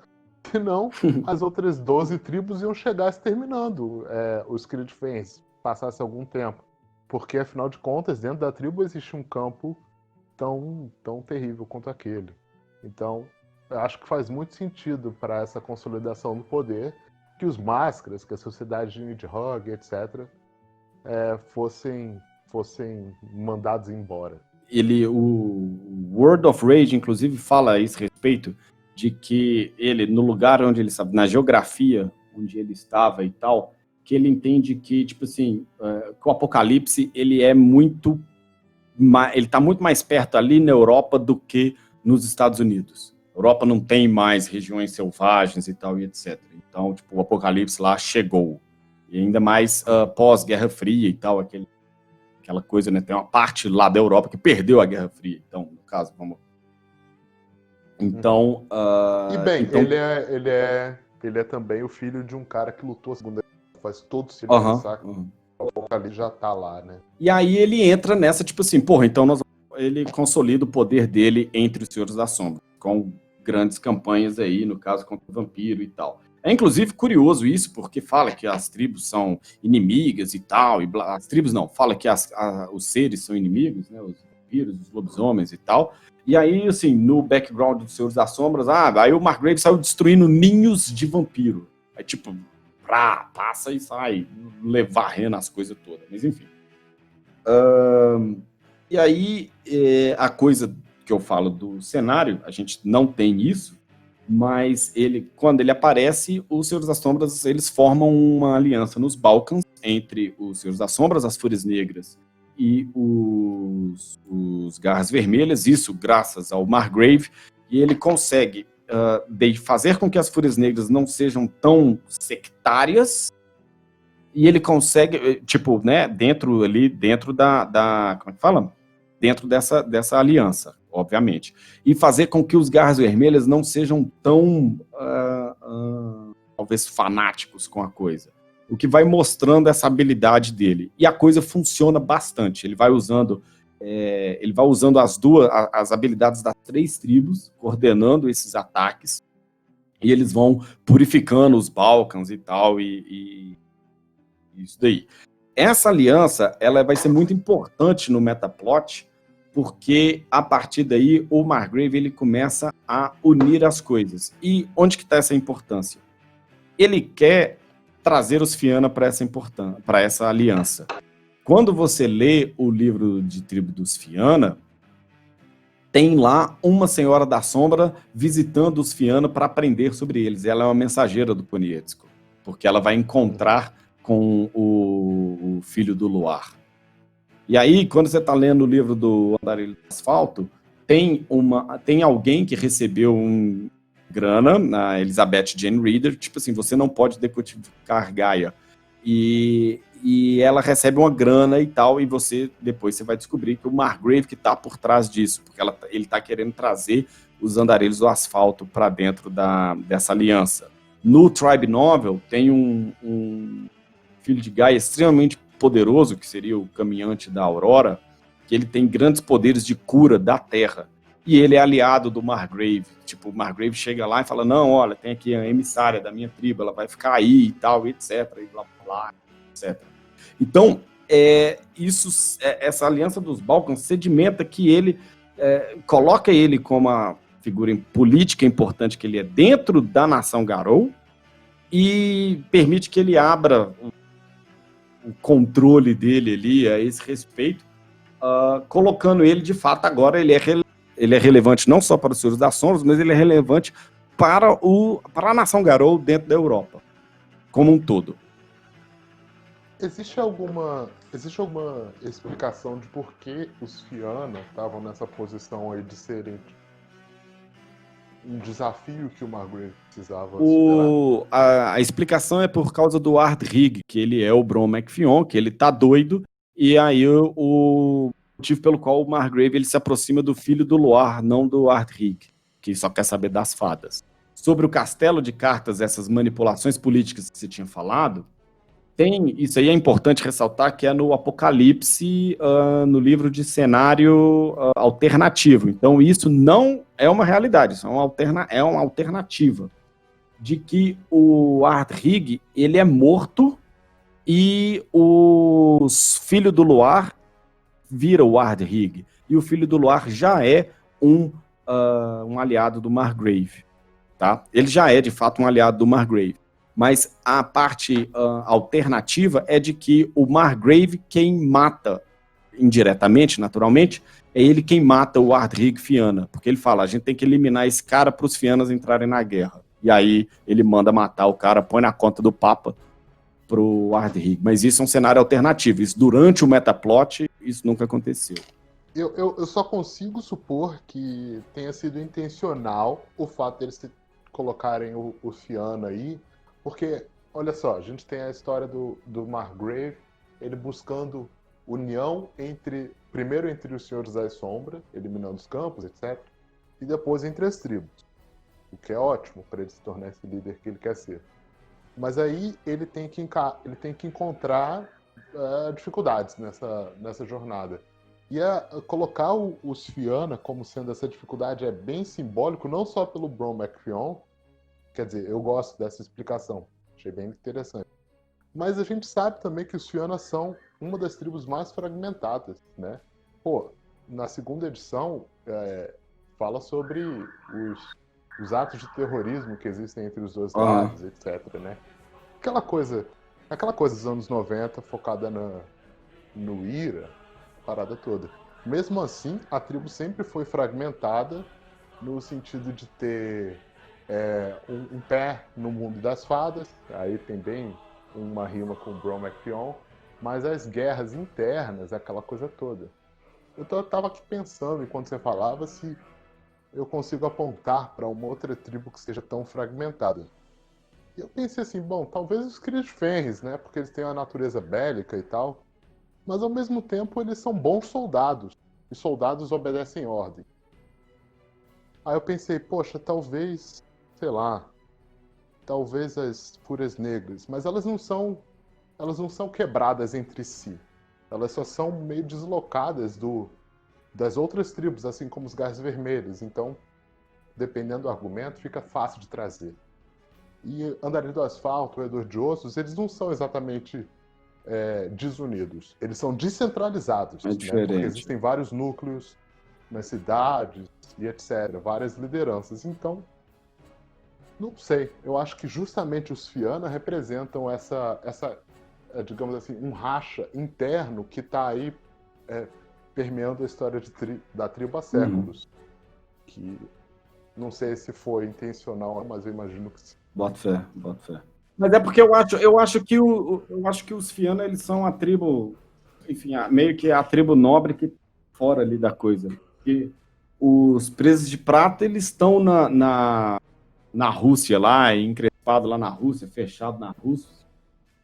Senão, as outras 12 tribos iam chegar exterminando os Krishfens, passasse algum tempo. Porque, afinal de contas, dentro da tribo existe um campo tão terrível quanto aquele. Então, eu acho que faz muito sentido para essa consolidação do poder que os Máscaras, que a Sociedade de Nidhogg, etc., fossem mandados embora. O World of Rage, inclusive, fala a esse respeito, de que ele, no lugar onde ele sabe, na geografia onde ele estava e tal, que ele entende que, tipo assim, que o Apocalipse, ele tá muito mais perto ali na Europa do que nos Estados Unidos. A Europa não tem mais regiões selvagens e tal, e etc. Então, tipo, o Apocalipse lá chegou. E ainda mais pós-Guerra Fria e tal, aquela coisa, né? Tem uma parte lá da Europa que perdeu a Guerra Fria. Então, no caso, vamos... Então... E bem, então... ele é também o filho de um cara que lutou a Segunda Guerra. Faz todo sentido pensar que o Apocalipse já tá lá, né? E aí ele entra nessa, tipo assim, porra, então ele consolida o poder dele entre os Senhores da Sombra, com grandes campanhas aí, no caso, contra o vampiro e tal. É, inclusive, curioso isso, porque fala que as tribos são inimigas e tal, as tribos não, fala que os seres são inimigos, né, os vampiros, os lobisomens e tal. E aí, assim, no background dos Senhores das Sombras, aí o Margrave saiu destruindo ninhos de vampiro. Aí, tipo, passa e sai, varrendo as coisas todas. Mas, enfim. E aí, a coisa que eu falo do cenário, a gente não tem isso, mas quando ele aparece, os Senhores das Sombras, eles formam uma aliança nos Balcãs entre os Senhores das Sombras, as Fúrias Negras e os Garras Vermelhas, isso graças ao Margrave, e ele consegue fazer com que as Fúrias Negras não sejam tão sectárias, e ele consegue, tipo, né, dentro da como é que fala? Dentro dessa aliança, obviamente, e fazer com que os Garras Vermelhas não sejam tão, talvez, fanáticos com a coisa. O que vai mostrando essa habilidade dele. E a coisa funciona bastante. Ele vai usando as habilidades das 3 tribos, coordenando esses ataques, e eles vão purificando os Balcãs e tal, e isso daí. Essa aliança, ela vai ser muito importante no metaplot, porque a partir daí o Margrave ele começa a unir as coisas. E onde que está essa importância? Ele quer trazer os Fianna para essa aliança. Quando você lê o livro de Tribo dos Fianna, tem lá uma Senhora da Sombra visitando os Fianna para aprender sobre eles. Ela é uma mensageira do Konietzko, porque ela vai encontrar com o filho do Luar. E aí, quando você está lendo o livro do Andarilho do Asfalto, tem alguém que recebeu grana na Elizabeth Jane Reader, tipo assim, você não pode decodificar Gaia. E ela recebe uma grana e tal, e depois você vai descobrir que o Margrave que está por trás disso, porque ele está querendo trazer os Andarilhos do Asfalto para dentro dessa aliança. No Tribe Novel, tem um filho de Gaia extremamente poderoso, que seria o caminhante da Aurora, que ele tem grandes poderes de cura da Terra. E ele é aliado do Margrave. Tipo, o Margrave chega lá e fala, não, olha, tem aqui a emissária da minha tribo, ela vai ficar aí e tal, etc. E blá, blá, etc. Então, essa aliança dos Balcãs sedimenta que ele coloca ele como uma figura política importante que ele é dentro da nação Garou e permite que ele abra o controle dele ali a esse respeito, colocando ele, de fato, agora ele é relevante não só para os Senhores das Sombras, mas ele é relevante para a nação Garou dentro da Europa, como um todo. Existe alguma explicação de por que os Fianna estavam nessa posição aí de serem um desafio que o Margrave precisava superar? A explicação é por causa do Ardrig, que ele é o Bron Macfionn, que ele tá doido, e aí o motivo pelo qual o Margrave ele se aproxima do filho do Luar, não do Ardrig, que só quer saber das fadas. Sobre o castelo de cartas, essas manipulações políticas que você tinha falado, isso aí é importante ressaltar, que é no Apocalipse, no livro de cenário alternativo. Então, isso não é uma realidade, isso é uma alternativa de que o Ardrig, ele é morto e os filhos do Luar vira o Ardrig. E o filho do Luar já é um aliado do Margrave. Tá? Ele já é, de fato, um aliado do Margrave. Mas a parte alternativa é de que o Margrave quem mata indiretamente, naturalmente, é ele quem mata o Ardrig Fianna, porque ele fala, a gente tem que eliminar esse cara para os Fiannas entrarem na guerra. E aí ele manda matar o cara, põe na conta do Papa pro Ardrig. Mas isso é um cenário alternativo. Isso durante o metaplot, isso nunca aconteceu. Eu só consigo supor que tenha sido intencional o fato deles colocarem o Fianna aí, porque, olha só, a gente tem a história do Margrave, ele buscando união primeiro entre os Senhores das Sombras, eliminando os campos, etc., e depois entre as tribos, o que é ótimo para ele se tornar esse líder que ele quer ser. Mas aí ele tem que encontrar dificuldades nessa jornada. E colocar os Fianna como sendo essa dificuldade é bem simbólico, não só pelo Bron McFionn, quer dizer, eu gosto dessa explicação, achei bem interessante. Mas a gente sabe também que os Fianna são uma das tribos mais fragmentadas, né? Pô, na segunda edição, fala sobre os atos de terrorismo que existem entre os dois lados, etc, né? Aquela coisa dos anos 90 focada no IRA, parada toda. Mesmo assim, a tribo sempre foi fragmentada no sentido de ter um pé no mundo das fadas, aí tem bem uma rima com o Bron McFionn, mas as guerras internas, aquela coisa toda. Eu tava aqui pensando, enquanto você falava, se eu consigo apontar para uma outra tribo que seja tão fragmentada. E eu pensei assim, bom, talvez os Cria de Fenris, né, porque eles têm uma natureza bélica e tal, mas ao mesmo tempo eles são bons soldados, e soldados obedecem ordem. Aí eu pensei, poxa, talvez, sei lá, talvez as Fúrias Negras, mas elas não são quebradas entre si. Elas só são meio deslocadas das outras tribos, assim como os Garras Vermelhos. Então, dependendo do argumento, fica fácil de trazer. E Andarilho do Asfalto, Roedor de Ossos, eles não são exatamente desunidos. Eles são descentralizados, né? Porque existem vários núcleos nas cidades e etc. Várias lideranças. Então, não sei. Eu acho que justamente os Fianna representam essa digamos assim, um racha interno que está aí permeando a história da tribo há séculos. Que não sei se foi intencional, mas eu imagino que sim. Bota fé. Mas é porque eu acho que os Fianna, eles são a tribo, enfim, meio que a tribo nobre que fora ali da coisa. Porque os Presos de Prata, eles estão na Rússia lá, encrespado lá na Rússia, fechado na Rússia.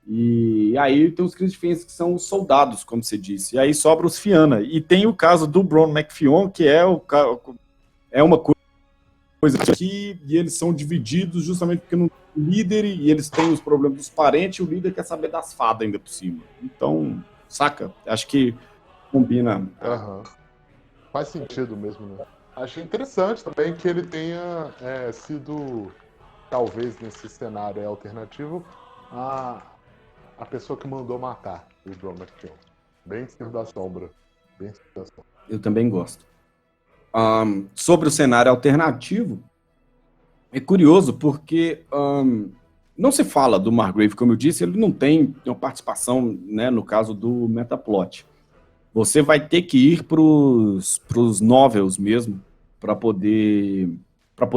E aí tem os Cria de Fenris, que são os soldados, como você disse. E aí sobra os Fianna. E tem o caso do Bron McFionn, que é uma coisa aqui, e eles são divididos justamente porque não tem líder, e eles têm os problemas dos parentes, e o líder quer saber das fadas ainda por cima. Então, saca? Acho que combina. Uhum. Faz sentido mesmo, né? Achei interessante também que ele tenha sido, talvez nesse cenário alternativo, a pessoa que mandou matar o Bron McFionn. Bem Senhor da Sombra. Eu também gosto. Sobre o cenário alternativo, é curioso porque não se fala do Margrave, como eu disse, ele não tem uma participação, né, no caso do metaplot. Você vai ter que ir para os novels mesmo, para poder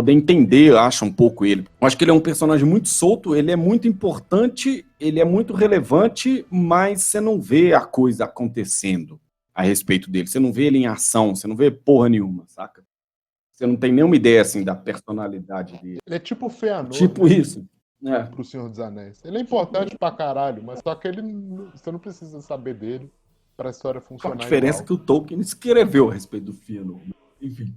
entender, acho, um pouco ele. Eu acho que ele é um personagem muito solto, ele é muito importante, ele é muito relevante, mas você não vê a coisa acontecendo a respeito dele. Você não vê ele em ação, você não vê porra nenhuma, saca? Você não tem nenhuma ideia, assim, da personalidade dele. Ele é tipo o Feanor. Tipo, né? Isso. Pro Senhor dos Anéis. Ele é importante pra caralho, mas só que você não precisa saber dele pra história funcionar. A diferença é que o Tolkien escreveu a respeito do Feanor. Enfim.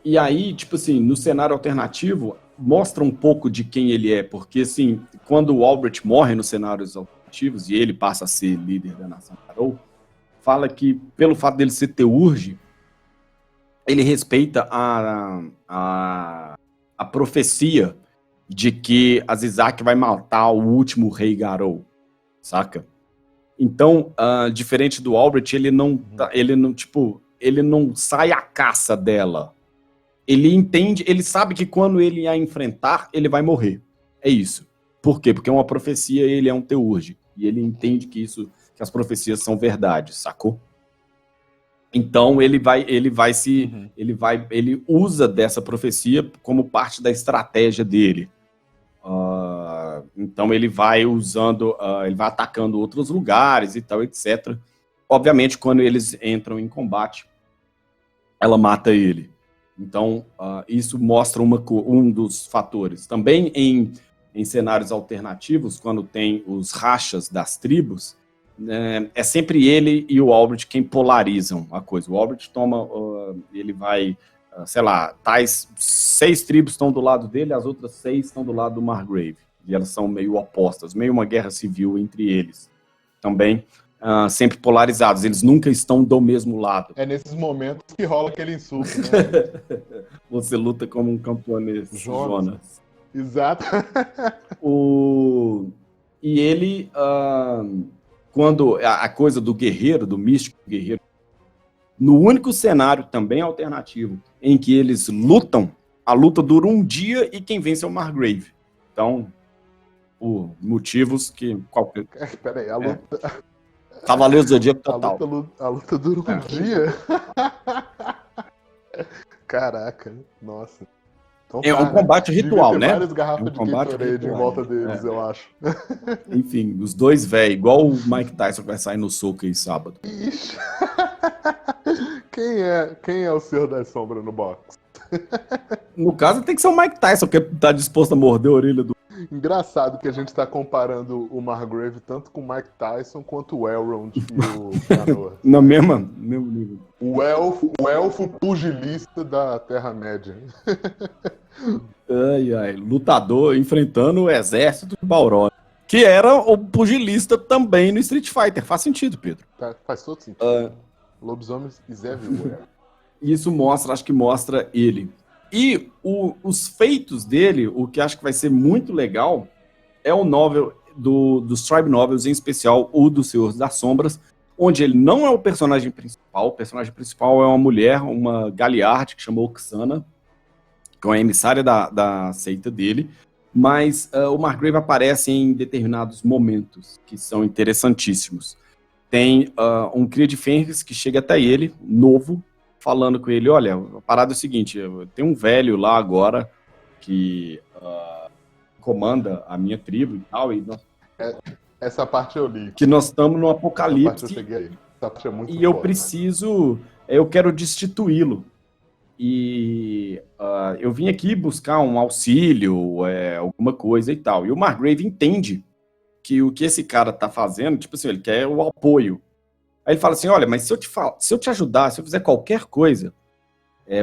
E aí, tipo assim, no cenário alternativo, mostra um pouco de quem ele é, porque, assim, quando o Albert morre nos cenários alternativos e ele passa a ser líder da nação Carol, fala que, pelo fato dele ser teurge, ele respeita a profecia de que Azizak vai matar o último rei Garou, saca? Então, diferente do Albert, ele não sai à caça dela. Ele entende, ele sabe que quando ele a enfrentar, ele vai morrer. É isso. Por quê? Porque uma profecia, ele é um teurge. E ele entende que as profecias são verdades, sacou? Então ele usa dessa profecia como parte da estratégia dele. Então ele vai ele vai atacando outros lugares e tal, etc. Obviamente, quando eles entram em combate, ela mata ele. Então, isso mostra um dos fatores. Também em cenários alternativos, quando tem os rachas das tribos, é sempre ele e o Albrecht quem polarizam a coisa. O Albrecht ele vai, sei lá, tais 6 tribos estão do lado dele, as outras 6 estão do lado do Margrave. E elas são meio opostas, meio uma guerra civil entre eles. Também sempre polarizados, eles nunca estão do mesmo lado. É nesses momentos que rola aquele insulto, né? Você luta como um camponês, Jonas. Exato. E ele, quando a coisa do guerreiro, do místico guerreiro, no único cenário também alternativo em que eles lutam, a luta dura um dia e quem vence é o Margrave. Então, por motivos que qualquer... Peraí, a luta... Cavaleiros do Zodíaco total. A luta dura um dia? Caraca, nossa. Então, é um combate ritual, né? Várias garrafas de Gatorade em volta deles, eu acho. Enfim, os dois velhos, igual o Mike Tyson que vai sair no soco aí sábado. Ixi. Quem é o Senhor das Sombras no box? No caso, tem que ser o Mike Tyson, que tá disposto a morder a orelha do... Engraçado que a gente tá comparando o Margrave tanto com o Mike Tyson quanto o Elrond e o Canoa. Na mesmo nível. O elfo pugilista da Terra-média. Lutador enfrentando o exército de Balrog. Que era o pugilista também no Street Fighter. Faz sentido, Pedro. Faz todo sentido. Lobisomens is everywhere. Isso acho que mostra ele. E os feitos dele, o que acho que vai ser muito legal, é o novel dos Tribe Novels, em especial o do Senhor das Sombras, onde ele não é o personagem principal. O personagem principal é uma mulher, uma Galiard, que chamou Oxana, que é uma emissária da seita dele, mas o Margrave aparece em determinados momentos, que são interessantíssimos. Tem um cria de Fênix que chega até ele, novo, falando com ele, olha, a parada é o seguinte, tem um velho lá agora que comanda a minha tribo e tal, e essa parte eu li. Que nós estamos no apocalipse. Essa parte eu cheguei aí. Essa parte é muito e foda, eu quero destituí-lo. E eu vim aqui buscar um auxílio, alguma coisa e tal. E o Margrave entende que o que esse cara tá fazendo, tipo assim, ele quer o apoio. Aí ele fala assim, olha, mas se eu te ajudar, se eu fizer qualquer coisa,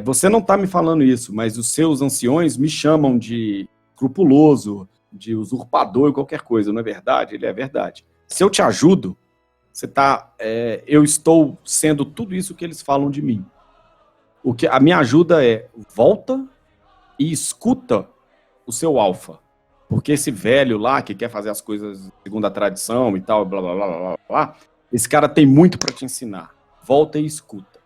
você não tá me falando isso, mas os seus anciões me chamam de escrupuloso, de usurpador e qualquer coisa, não é verdade? Ele é verdade. Se eu te ajudo, eu estou sendo tudo isso que eles falam de mim. A minha ajuda é, volta e escuta o seu alfa. Porque esse velho lá, que quer fazer as coisas segundo a tradição e tal, blá, blá, blá, blá, blá, esse cara tem muito para te ensinar. Volta e escuta.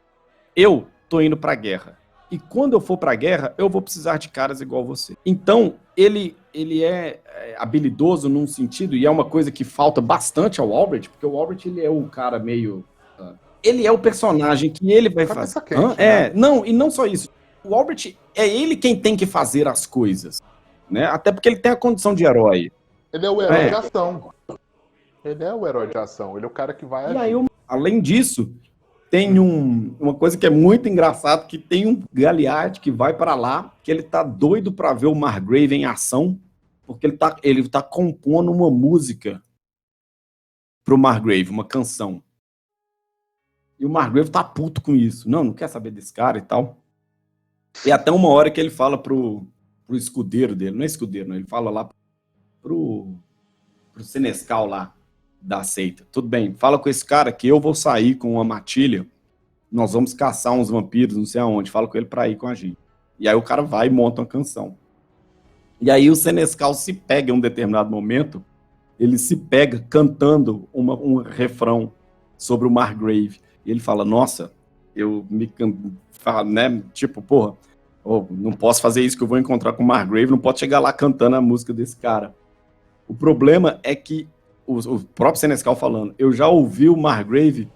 Eu tô indo pra guerra. E quando eu for pra guerra, eu vou precisar de caras igual você. Então, ele é habilidoso num sentido, e é uma coisa que falta bastante ao Albrecht, porque o Albrecht, ele é o cara meio... ele é o personagem que ele vai fazer. Quente, né? Não, e não só isso. O Albrecht é ele quem tem que fazer as coisas. Né? Até porque ele tem a condição de herói. Ele é o herói de ação. Ele é o herói de ação. Ele é o cara que vai agir. E aí, além disso, tem uma coisa que é muito engraçada, que tem um Galiard que vai para lá, que ele tá doido para ver o Margrave em ação, porque ele tá compondo uma música pro Margrave, uma canção. E o Margrave tá puto com isso. Não quer saber desse cara e tal. E até uma hora que ele fala pro escudeiro dele, não é escudeiro, não, ele fala lá pro senescal lá da seita. Tudo bem, fala com esse cara que eu vou sair com uma matilha, nós vamos caçar uns vampiros, não sei aonde, fala com ele pra ir com a gente. E aí o cara vai e monta uma canção. E aí o senescal se pega em um determinado momento, ele se pega cantando um refrão sobre o Margrave. E ele fala, nossa, né, tipo, porra, não posso fazer isso que eu vou encontrar com o Margrave, não posso chegar lá cantando a música desse cara. O problema é que o próprio Senescal falando, eu já ouvi o Margrave,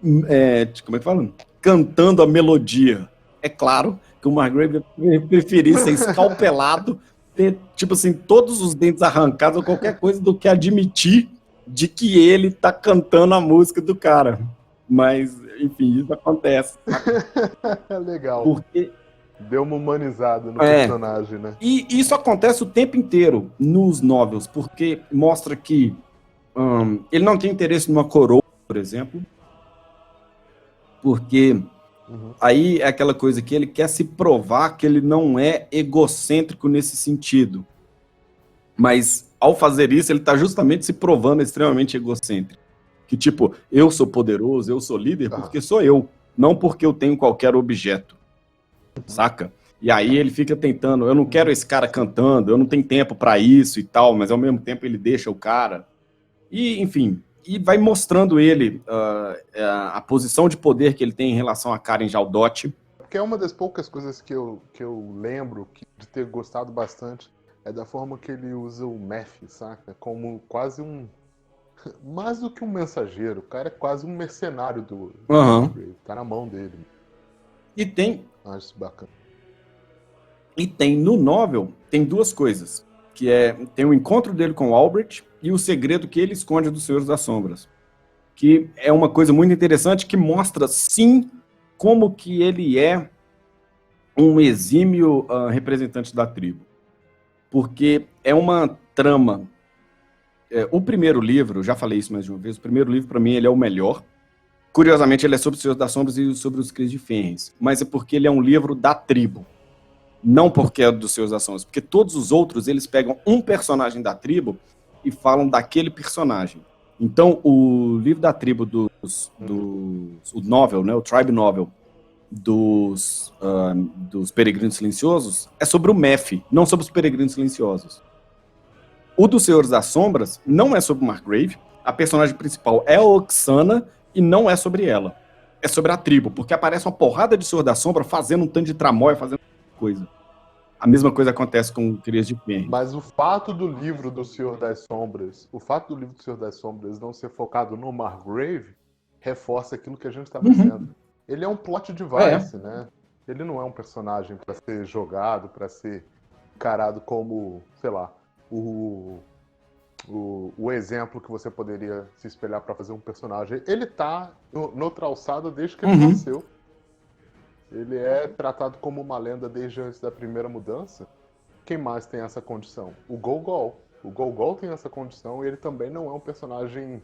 como é que fala? Cantando a melodia. É claro que o Margrave preferia ser escalpelado, ter, tipo assim, todos os dentes arrancados ou qualquer coisa do que admitir de que ele tá cantando a música do cara. Mas, enfim, isso acontece. Legal. Porque deu uma humanizada no personagem, né? E isso acontece o tempo inteiro nos novels, porque mostra que ele não tem interesse numa coroa, por exemplo, porque aí é aquela coisa que ele quer se provar que ele não é egocêntrico nesse sentido. Mas, ao fazer isso, ele está justamente se provando extremamente egocêntrico. Que, tipo, eu sou poderoso, eu sou líder porque sou eu, não porque eu tenho qualquer objeto. Saca? E aí ele fica tentando, eu não quero esse cara cantando, eu não tenho tempo pra isso e tal, mas ao mesmo tempo ele deixa o cara. E, enfim, e vai mostrando ele a posição de poder que ele tem em relação a Karen Jaldotti. Porque é uma das poucas coisas que eu lembro de ter gostado bastante, é da forma que ele usa o Mephi, saca? Como quase mais do que um mensageiro, o cara é quase um mercenário do tá na mão dele. E tem... Acho isso bacana. E tem no novel, tem duas coisas, que tem o encontro dele com o Albrecht e o segredo que ele esconde dos Senhores das Sombras, que é uma coisa muito interessante que mostra, sim, como que ele é um exímio representante da tribo. Porque é uma trama. O primeiro livro, já falei isso mais de uma vez, o primeiro livro, para mim, ele é o melhor. Curiosamente, ele é sobre os Senhores das Sombras e sobre os Cris de Fenris, mas é porque ele é um livro da tribo. Não porque é dos Senhores das Sombras, porque todos os outros, eles pegam um personagem da tribo e falam daquele personagem. Então, o livro da tribo o novel, né, o Tribe Novel, dos Peregrinos Silenciosos, é sobre o Mephi, não sobre os Peregrinos Silenciosos. O dos Senhores das Sombras não é sobre o Margrave, a personagem principal é a Oxana e não é sobre ela. É sobre a tribo, porque aparece uma porrada de Senhor da Sombra fazendo um tanto de tramóia, fazendo coisa. A mesma coisa acontece com o Cris de Fenris. Mas o fato do livro do Senhor das Sombras, não ser focado no Margrave, reforça aquilo que a gente estava dizendo. Ele é um plot device, né? Ele não é um personagem para ser jogado, para ser encarado como, sei lá, o exemplo que você poderia se espelhar para fazer um personagem. Ele tá noutra alçada desde que ele nasceu. Ele é tratado como uma lenda desde antes da primeira mudança. Quem mais tem essa condição? O Gogol. O Gogol tem essa condição e ele também não é um personagem,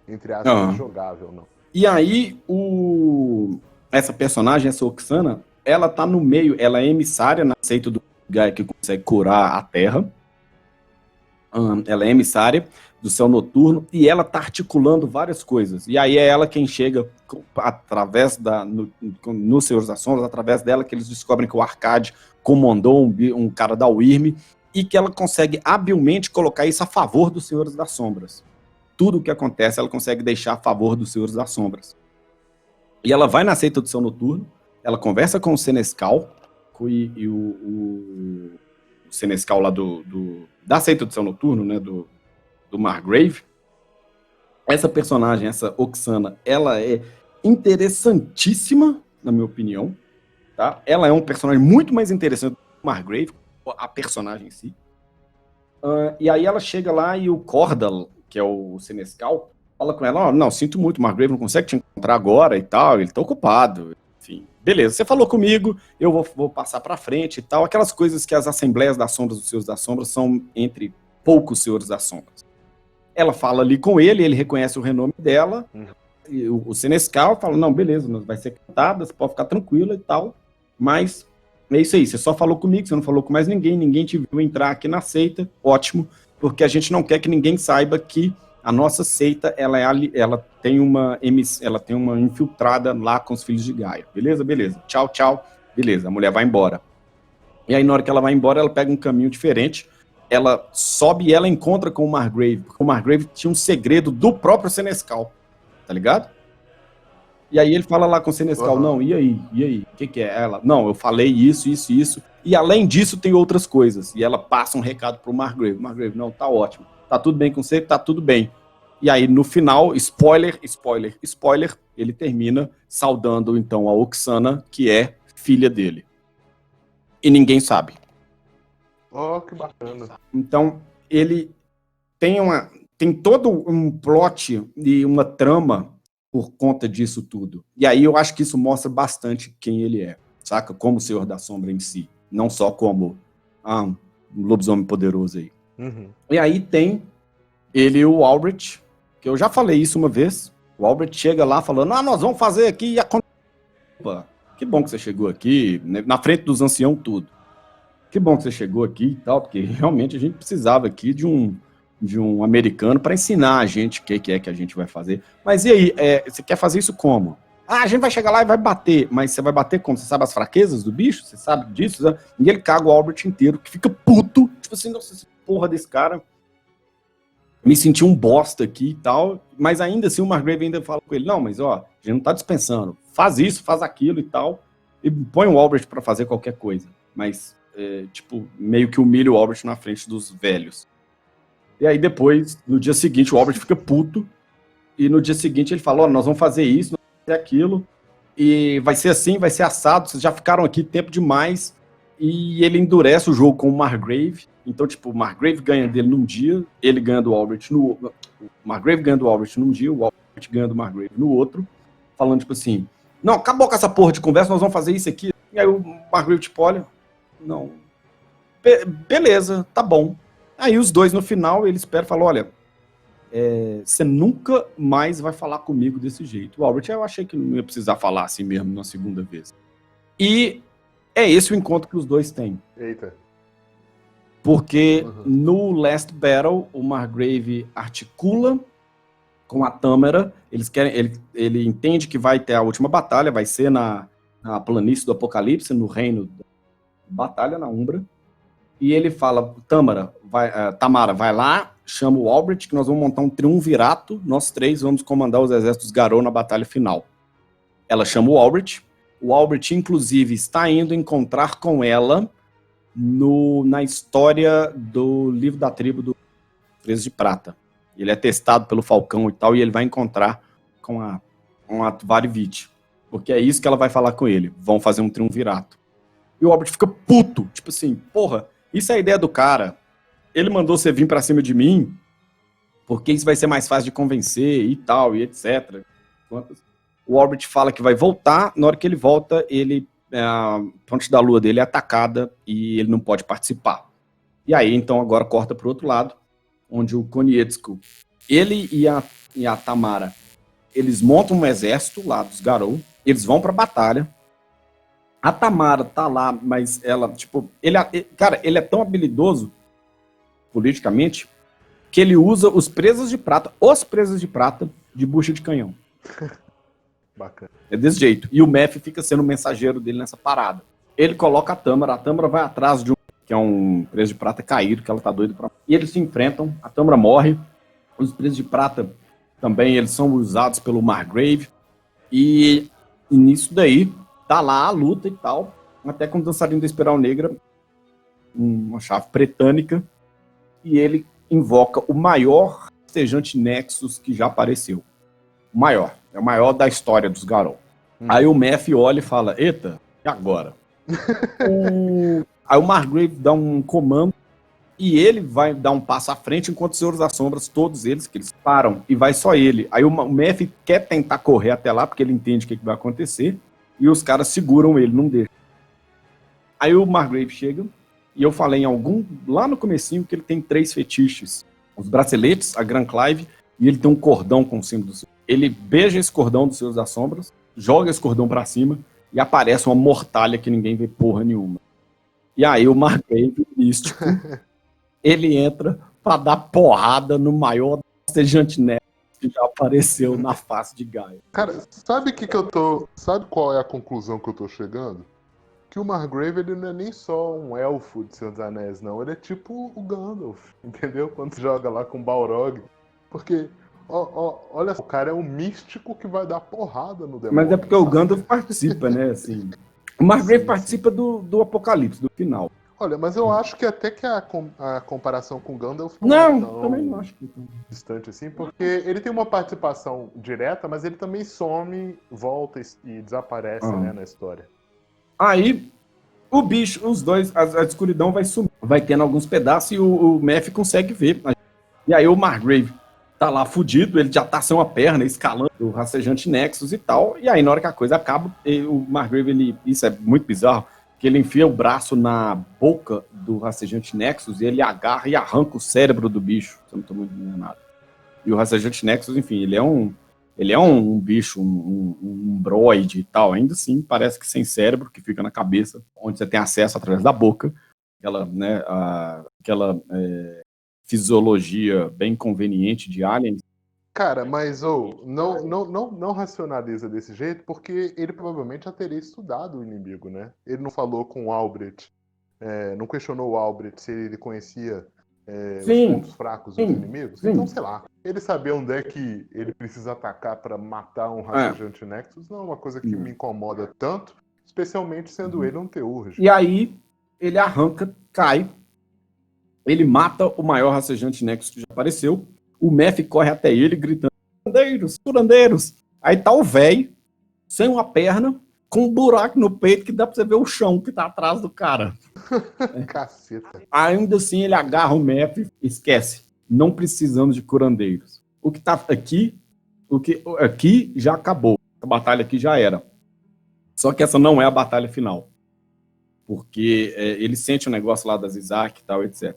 entre aspas, jogável, não. E aí, essa personagem, essa Oxana, ela tá no meio, ela é emissária na seita do Gaia que consegue curar a Terra. Ela é emissária do céu noturno e ela tá articulando várias coisas. E aí é ela quem chega através nos Senhores das Sombras, através dela que eles descobrem que o Arcade comandou um cara da Wyrm e que ela consegue habilmente colocar isso a favor dos Senhores das Sombras. Tudo o que acontece ela consegue deixar a favor dos Senhores das Sombras. E ela vai na seita do céu noturno, ela conversa com o Senescal e o Senescal lá da seita do céu noturno, né, do Margrave. Essa personagem, essa Oxana, ela é interessantíssima, na minha opinião. Tá? Ela é um personagem muito mais interessante do que o Margrave, a personagem em si. E aí ela chega lá e o Cordal, que é o Senescal, fala com ela, não, sinto muito, o Margrave não consegue te encontrar agora e tal, ele tá ocupado. Enfim, beleza, você falou comigo, eu vou passar pra frente e tal. Aquelas coisas que as Assembleias das Sombras dos Senhores das Sombras são entre poucos Senhores das Sombras. Ela fala ali com ele reconhece o renome dela, e o Senescal fala, não, beleza, vai ser cantada, você pode ficar tranquila e tal, mas é isso aí, você só falou comigo, você não falou com mais ninguém te viu entrar aqui na seita, ótimo, porque a gente não quer que ninguém saiba que a nossa seita, ela tem uma infiltrada lá com os filhos de Gaia. Beleza? Beleza. Tchau, tchau. Beleza, a mulher vai embora. E aí, na hora que ela vai embora, ela pega um caminho diferente, ela sobe e ela encontra com o Margrave, porque o Margrave tinha um segredo do próprio Senescal, tá ligado? E aí ele fala lá com o Senescal, não, e aí? O que é? Ela, não, eu falei isso, e além disso tem outras coisas. E ela passa um recado pro Margrave. Margrave, não, tá ótimo. tá tudo bem com você, tá tudo bem. E aí, no final, spoiler, ele termina saudando, então, a Oksana, que é filha dele. E ninguém sabe. Oh, que bacana. Então, ele tem todo um plot e uma trama por conta disso tudo. E aí eu acho que isso mostra bastante quem ele é, saca? Como o Senhor da Sombra em si. Não só como um lobisomem poderoso aí. Uhum. E aí tem ele e o Albrecht, que eu já falei isso uma vez. O Albrecht chega lá falando, nós vamos fazer aqui. Opa, que bom que você chegou aqui, né, na frente dos anciãos tudo. Que bom que você chegou aqui e tal, porque realmente a gente precisava aqui de um americano para ensinar a gente o que é que a gente vai fazer. Mas e aí, você quer fazer isso como? A gente vai chegar lá e vai bater. Mas você vai bater como? Você sabe as fraquezas do bicho? Você sabe disso? Né? E ele caga o Albert inteiro, que fica puto. Tipo assim, nossa, essa porra desse cara. Me senti um bosta aqui e tal. Mas ainda assim o Margrave ainda fala com ele, não, mas ó, a gente não tá dispensando. Faz isso, faz aquilo e tal. E põe o Albert para fazer qualquer coisa. Mas, tipo, meio que humilha o Albert na frente dos velhos. E aí depois, no dia seguinte, o Albert fica puto. E no dia seguinte ele fala, nós vamos fazer isso, nós vamos fazer aquilo. E vai ser assim, vai ser assado. Vocês já ficaram aqui tempo demais. E ele endurece o jogo com o Margrave. Então, tipo, o Margrave ganha dele num dia, ele ganha do Albert no... O Margrave ganha do Albert num dia, o Albert ganha do Margrave no outro. Falando, tipo assim, não, acabou com essa porra de conversa, nós vamos fazer isso aqui. E aí o Margrave, tipo, olha, não... Beleza, tá bom. Aí os dois, no final, eles esperam e falam, olha, você nunca mais vai falar comigo desse jeito. O Albert, eu achei que não ia precisar falar assim mesmo na segunda vez. E é esse o encontro que os dois têm. Eita. Porque no Last Battle, o Margrave articula com a Tâmara, ele entende que vai ter a última batalha, vai ser na planície do Apocalipse, no reino da batalha, na Umbra. E ele fala, Tamara, vai lá, chama o Albrecht, que nós vamos montar um triunvirato, nós três vamos comandar os exércitos Garou na batalha final. Ela chama o Albrecht inclusive está indo encontrar com ela na história do livro da tribo do Preso de Prata. Ele é testado pelo Falcão e tal, e ele vai encontrar com a Varivite, porque é isso que ela vai falar com ele, vão fazer um triunvirato. E o Albrecht fica puto, tipo assim, porra, isso é a ideia do cara. Ele mandou você vir pra cima de mim, porque isso vai ser mais fácil de convencer e tal, e etc. O Albrecht fala que vai voltar. Na hora que ele volta, a Ponte da Lua dele é atacada e ele não pode participar. E aí, então, agora corta pro outro lado, onde o Konietzko, ele e a Tamara, eles montam um exército lá dos Garou, eles vão pra batalha. A Tamara tá lá, mas ela, tipo... ele é tão habilidoso, politicamente, que ele usa os presas de prata, de bucha de canhão. Bacana. É desse jeito. E o Meph fica sendo o mensageiro dele nessa parada. Ele coloca a Tâmara vai atrás de que é um preso de prata caído, que ela tá doida pra... E eles se enfrentam, a Tâmara morre, os presos de prata também, eles são usados pelo Margrave, e nisso daí... tá lá a luta e tal, até com o dançarino da Espiral Negra, uma chave britânica, e ele invoca o maior festejante Nexus que já apareceu. O maior. É o maior da história dos Garou. Aí o Meph olha e fala, eita, e agora? Aí o Margrave dá um comando, e ele vai dar um passo à frente, enquanto os Senhores das Sombras, todos eles, que eles param, e vai só ele. Aí o Meph quer tentar correr até lá, porque ele entende o que vai acontecer, e os caras seguram ele, não deixam. Aí o Margrave chega, e eu falei lá no comecinho, que ele tem 3 fetiches. Os braceletes, a Grand Clive, e ele tem um cordão com o símbolo do Senhor. Ele beija esse cordão dos Senhores das Sombras, joga esse cordão pra cima, e aparece uma mortalha que ninguém vê porra nenhuma. E aí o Margrave, o místico, ele entra pra dar porrada no maior festejante Nexus que já apareceu na face de Gaia. Cara, sabe sabe qual é a conclusão que eu tô chegando? Que o Margrave, ele não é nem só um elfo de Senhor dos Anéis, não. Ele é tipo o Gandalf, entendeu? Quando joga lá com o Balrog. Porque, olha só, o cara é um místico que vai dar porrada no demônio. Mas é porque o Gandalf participa, né, assim. O Margrave participa do Apocalipse, do final. Olha, mas eu acho que até que a comparação com Gandalf não é Não, tão também não acho que... distante assim, porque ele tem uma participação direta, mas ele também some, volta e desaparece, né, na história. Aí, o bicho, os dois, a escuridão vai sumir, vai tendo alguns pedaços e o Meph consegue ver. E aí o Margrave tá lá fudido, ele já tá sem uma perna, escalando o rastejante Nexus e tal. E aí, na hora que a coisa acaba, o Margrave, isso é muito bizarro, que ele enfia o braço na boca do rastejante Nexus e ele agarra e arranca o cérebro do bicho. Se eu não tô muito enganado. E o rastejante Nexus, enfim, ele é um bicho, um broide e tal. Ainda assim, parece que sem cérebro, que fica na cabeça, onde você tem acesso através da boca. Aquela fisiologia bem conveniente de aliens. Cara, mas não racionaliza desse jeito, porque ele provavelmente já teria estudado o inimigo, né? Ele não falou com o Albrecht, não questionou o Albrecht se ele conhecia os pontos fracos dos inimigos. Sim. Então, sei lá, ele saber onde é que ele precisa atacar para matar um rastejante Nexus não é uma coisa que me incomoda tanto, especialmente sendo ele um Teurge. E aí, ele arranca, cai, ele mata o maior rastejante Nexus que já apareceu. O Meph corre até ele, gritando: curandeiros, curandeiros. Aí tá o velho, sem uma perna, com um buraco no peito que dá pra você ver o chão que tá atrás do cara. Caceta. Ainda assim, ele agarra o Meph e esquece. Não precisamos de curandeiros. O que tá aqui, aqui já acabou. A batalha aqui já era. Só que essa não é a batalha final. Porque ele sente o negócio lá das Isaac e tal, etc.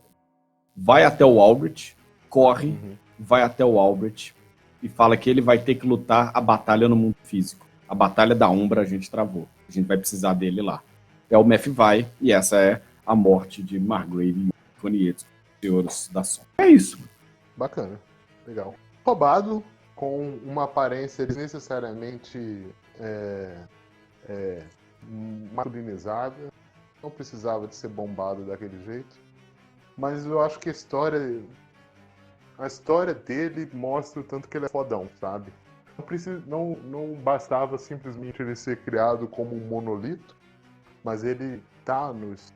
Vai até o Albrecht, corre, vai até o Albrecht e fala que ele vai ter que lutar a batalha no mundo físico. A batalha da Umbra a gente travou. A gente vai precisar dele lá. E o Meph vai, e essa é a morte de Margrave e Konietzko, Senhores da Sombra. É isso. Bacana. Legal. Roubado, com uma aparência desnecessariamente masculinizada. Não precisava de ser bombado daquele jeito. Mas eu acho que a história dele mostra o tanto que ele é fodão, sabe? Não bastava simplesmente ele ser criado como um monolito, mas ele tá nos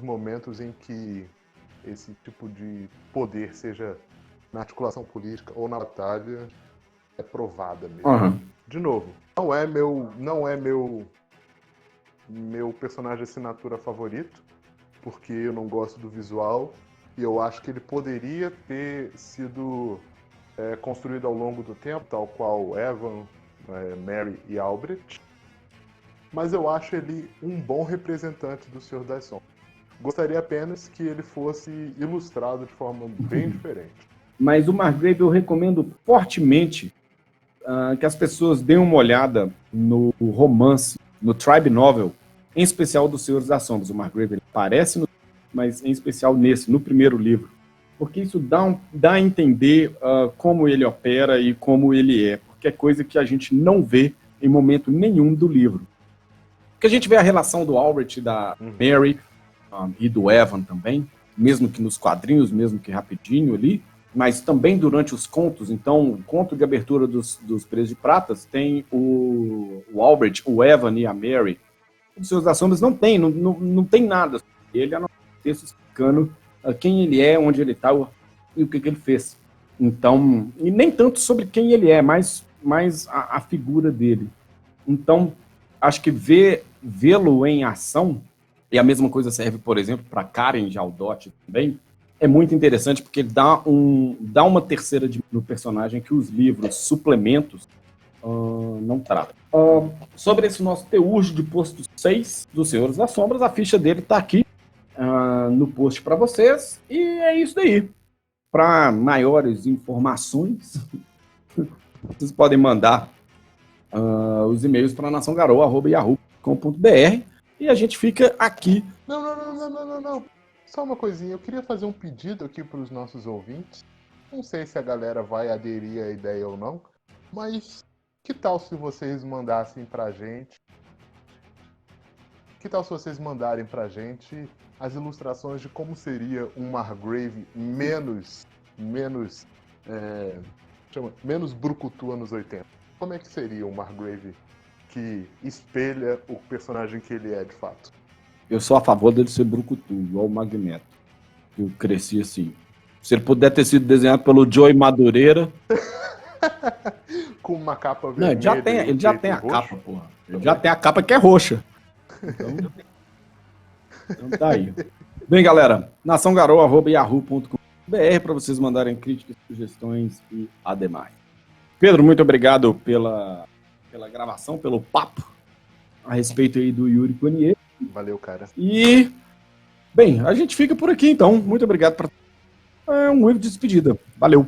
momentos em que esse tipo de poder, seja na articulação política ou na batalha, é provada mesmo. De novo, não é meu personagem assinatura favorito, porque eu não gosto do visual, e eu acho que ele poderia ter sido construído ao longo do tempo, tal qual Evan, Mary e Albrecht, mas eu acho ele um bom representante do Senhor das Sombras. Gostaria apenas que ele fosse ilustrado de forma bem diferente. Mas o Margrave eu recomendo fortemente que as pessoas deem uma olhada no romance, no Tribe Novel, em especial dos Senhores das Sombras. O Margrave ele aparece, mas em especial no primeiro livro. Porque isso dá a entender como ele opera e como ele é. Porque é coisa que a gente não vê em momento nenhum do livro. Porque a gente vê a relação do Albrecht e da Mary e do Evan também, mesmo que nos quadrinhos, mesmo que rapidinho ali, mas também durante os contos. Então, o conto de abertura dos Presos de Pratas tem o Albrecht, o Evan e a Mary. Os Senhores das Sombras não tem nada. Ele é um texto explicando quem ele é, onde ele está e o que ele fez. Então, e nem tanto sobre quem ele é, mas a figura dele. Então, acho que vê-lo em ação, e a mesma coisa serve, por exemplo, para Karen Jaldot também, é muito interessante porque dá uma terceira no personagem que os livros, suplementos, não tratam. Sobre esse nosso Teurge de posto 6 dos Senhores das Sombras, a ficha dele está aqui no post para vocês, e é isso daí. Para maiores informações, vocês podem mandar os e-mails para naçãogaroa@yahoo.com.br e a gente fica aqui. Não. Só uma coisinha, eu queria fazer um pedido aqui para os nossos ouvintes. Não sei se a galera vai aderir à ideia ou não, mas que tal se vocês mandassem pra gente? Que tal se vocês mandarem pra gente as ilustrações de como seria um Margrave menos brucutu anos 80? Como é que seria um Margrave que espelha o personagem que ele é de fato? Eu sou a favor dele ser brucutu, igual o Magneto. Eu cresci assim. Se ele puder ter sido desenhado pelo Joey Madureira... Com uma capa Não, vermelha. ele já tem a roxo. capa, porra. Ele já tem a capa que é roxa. Então tá aí. Bem, galera, naçãogaroa@yahoo.com.br para vocês mandarem críticas, sugestões e ademais. Pedro, muito obrigado pela gravação, pelo papo a respeito aí do Yuri Konietzko. Valeu, cara. E, bem, a gente fica por aqui então. Muito obrigado. É um wave de despedida. Valeu.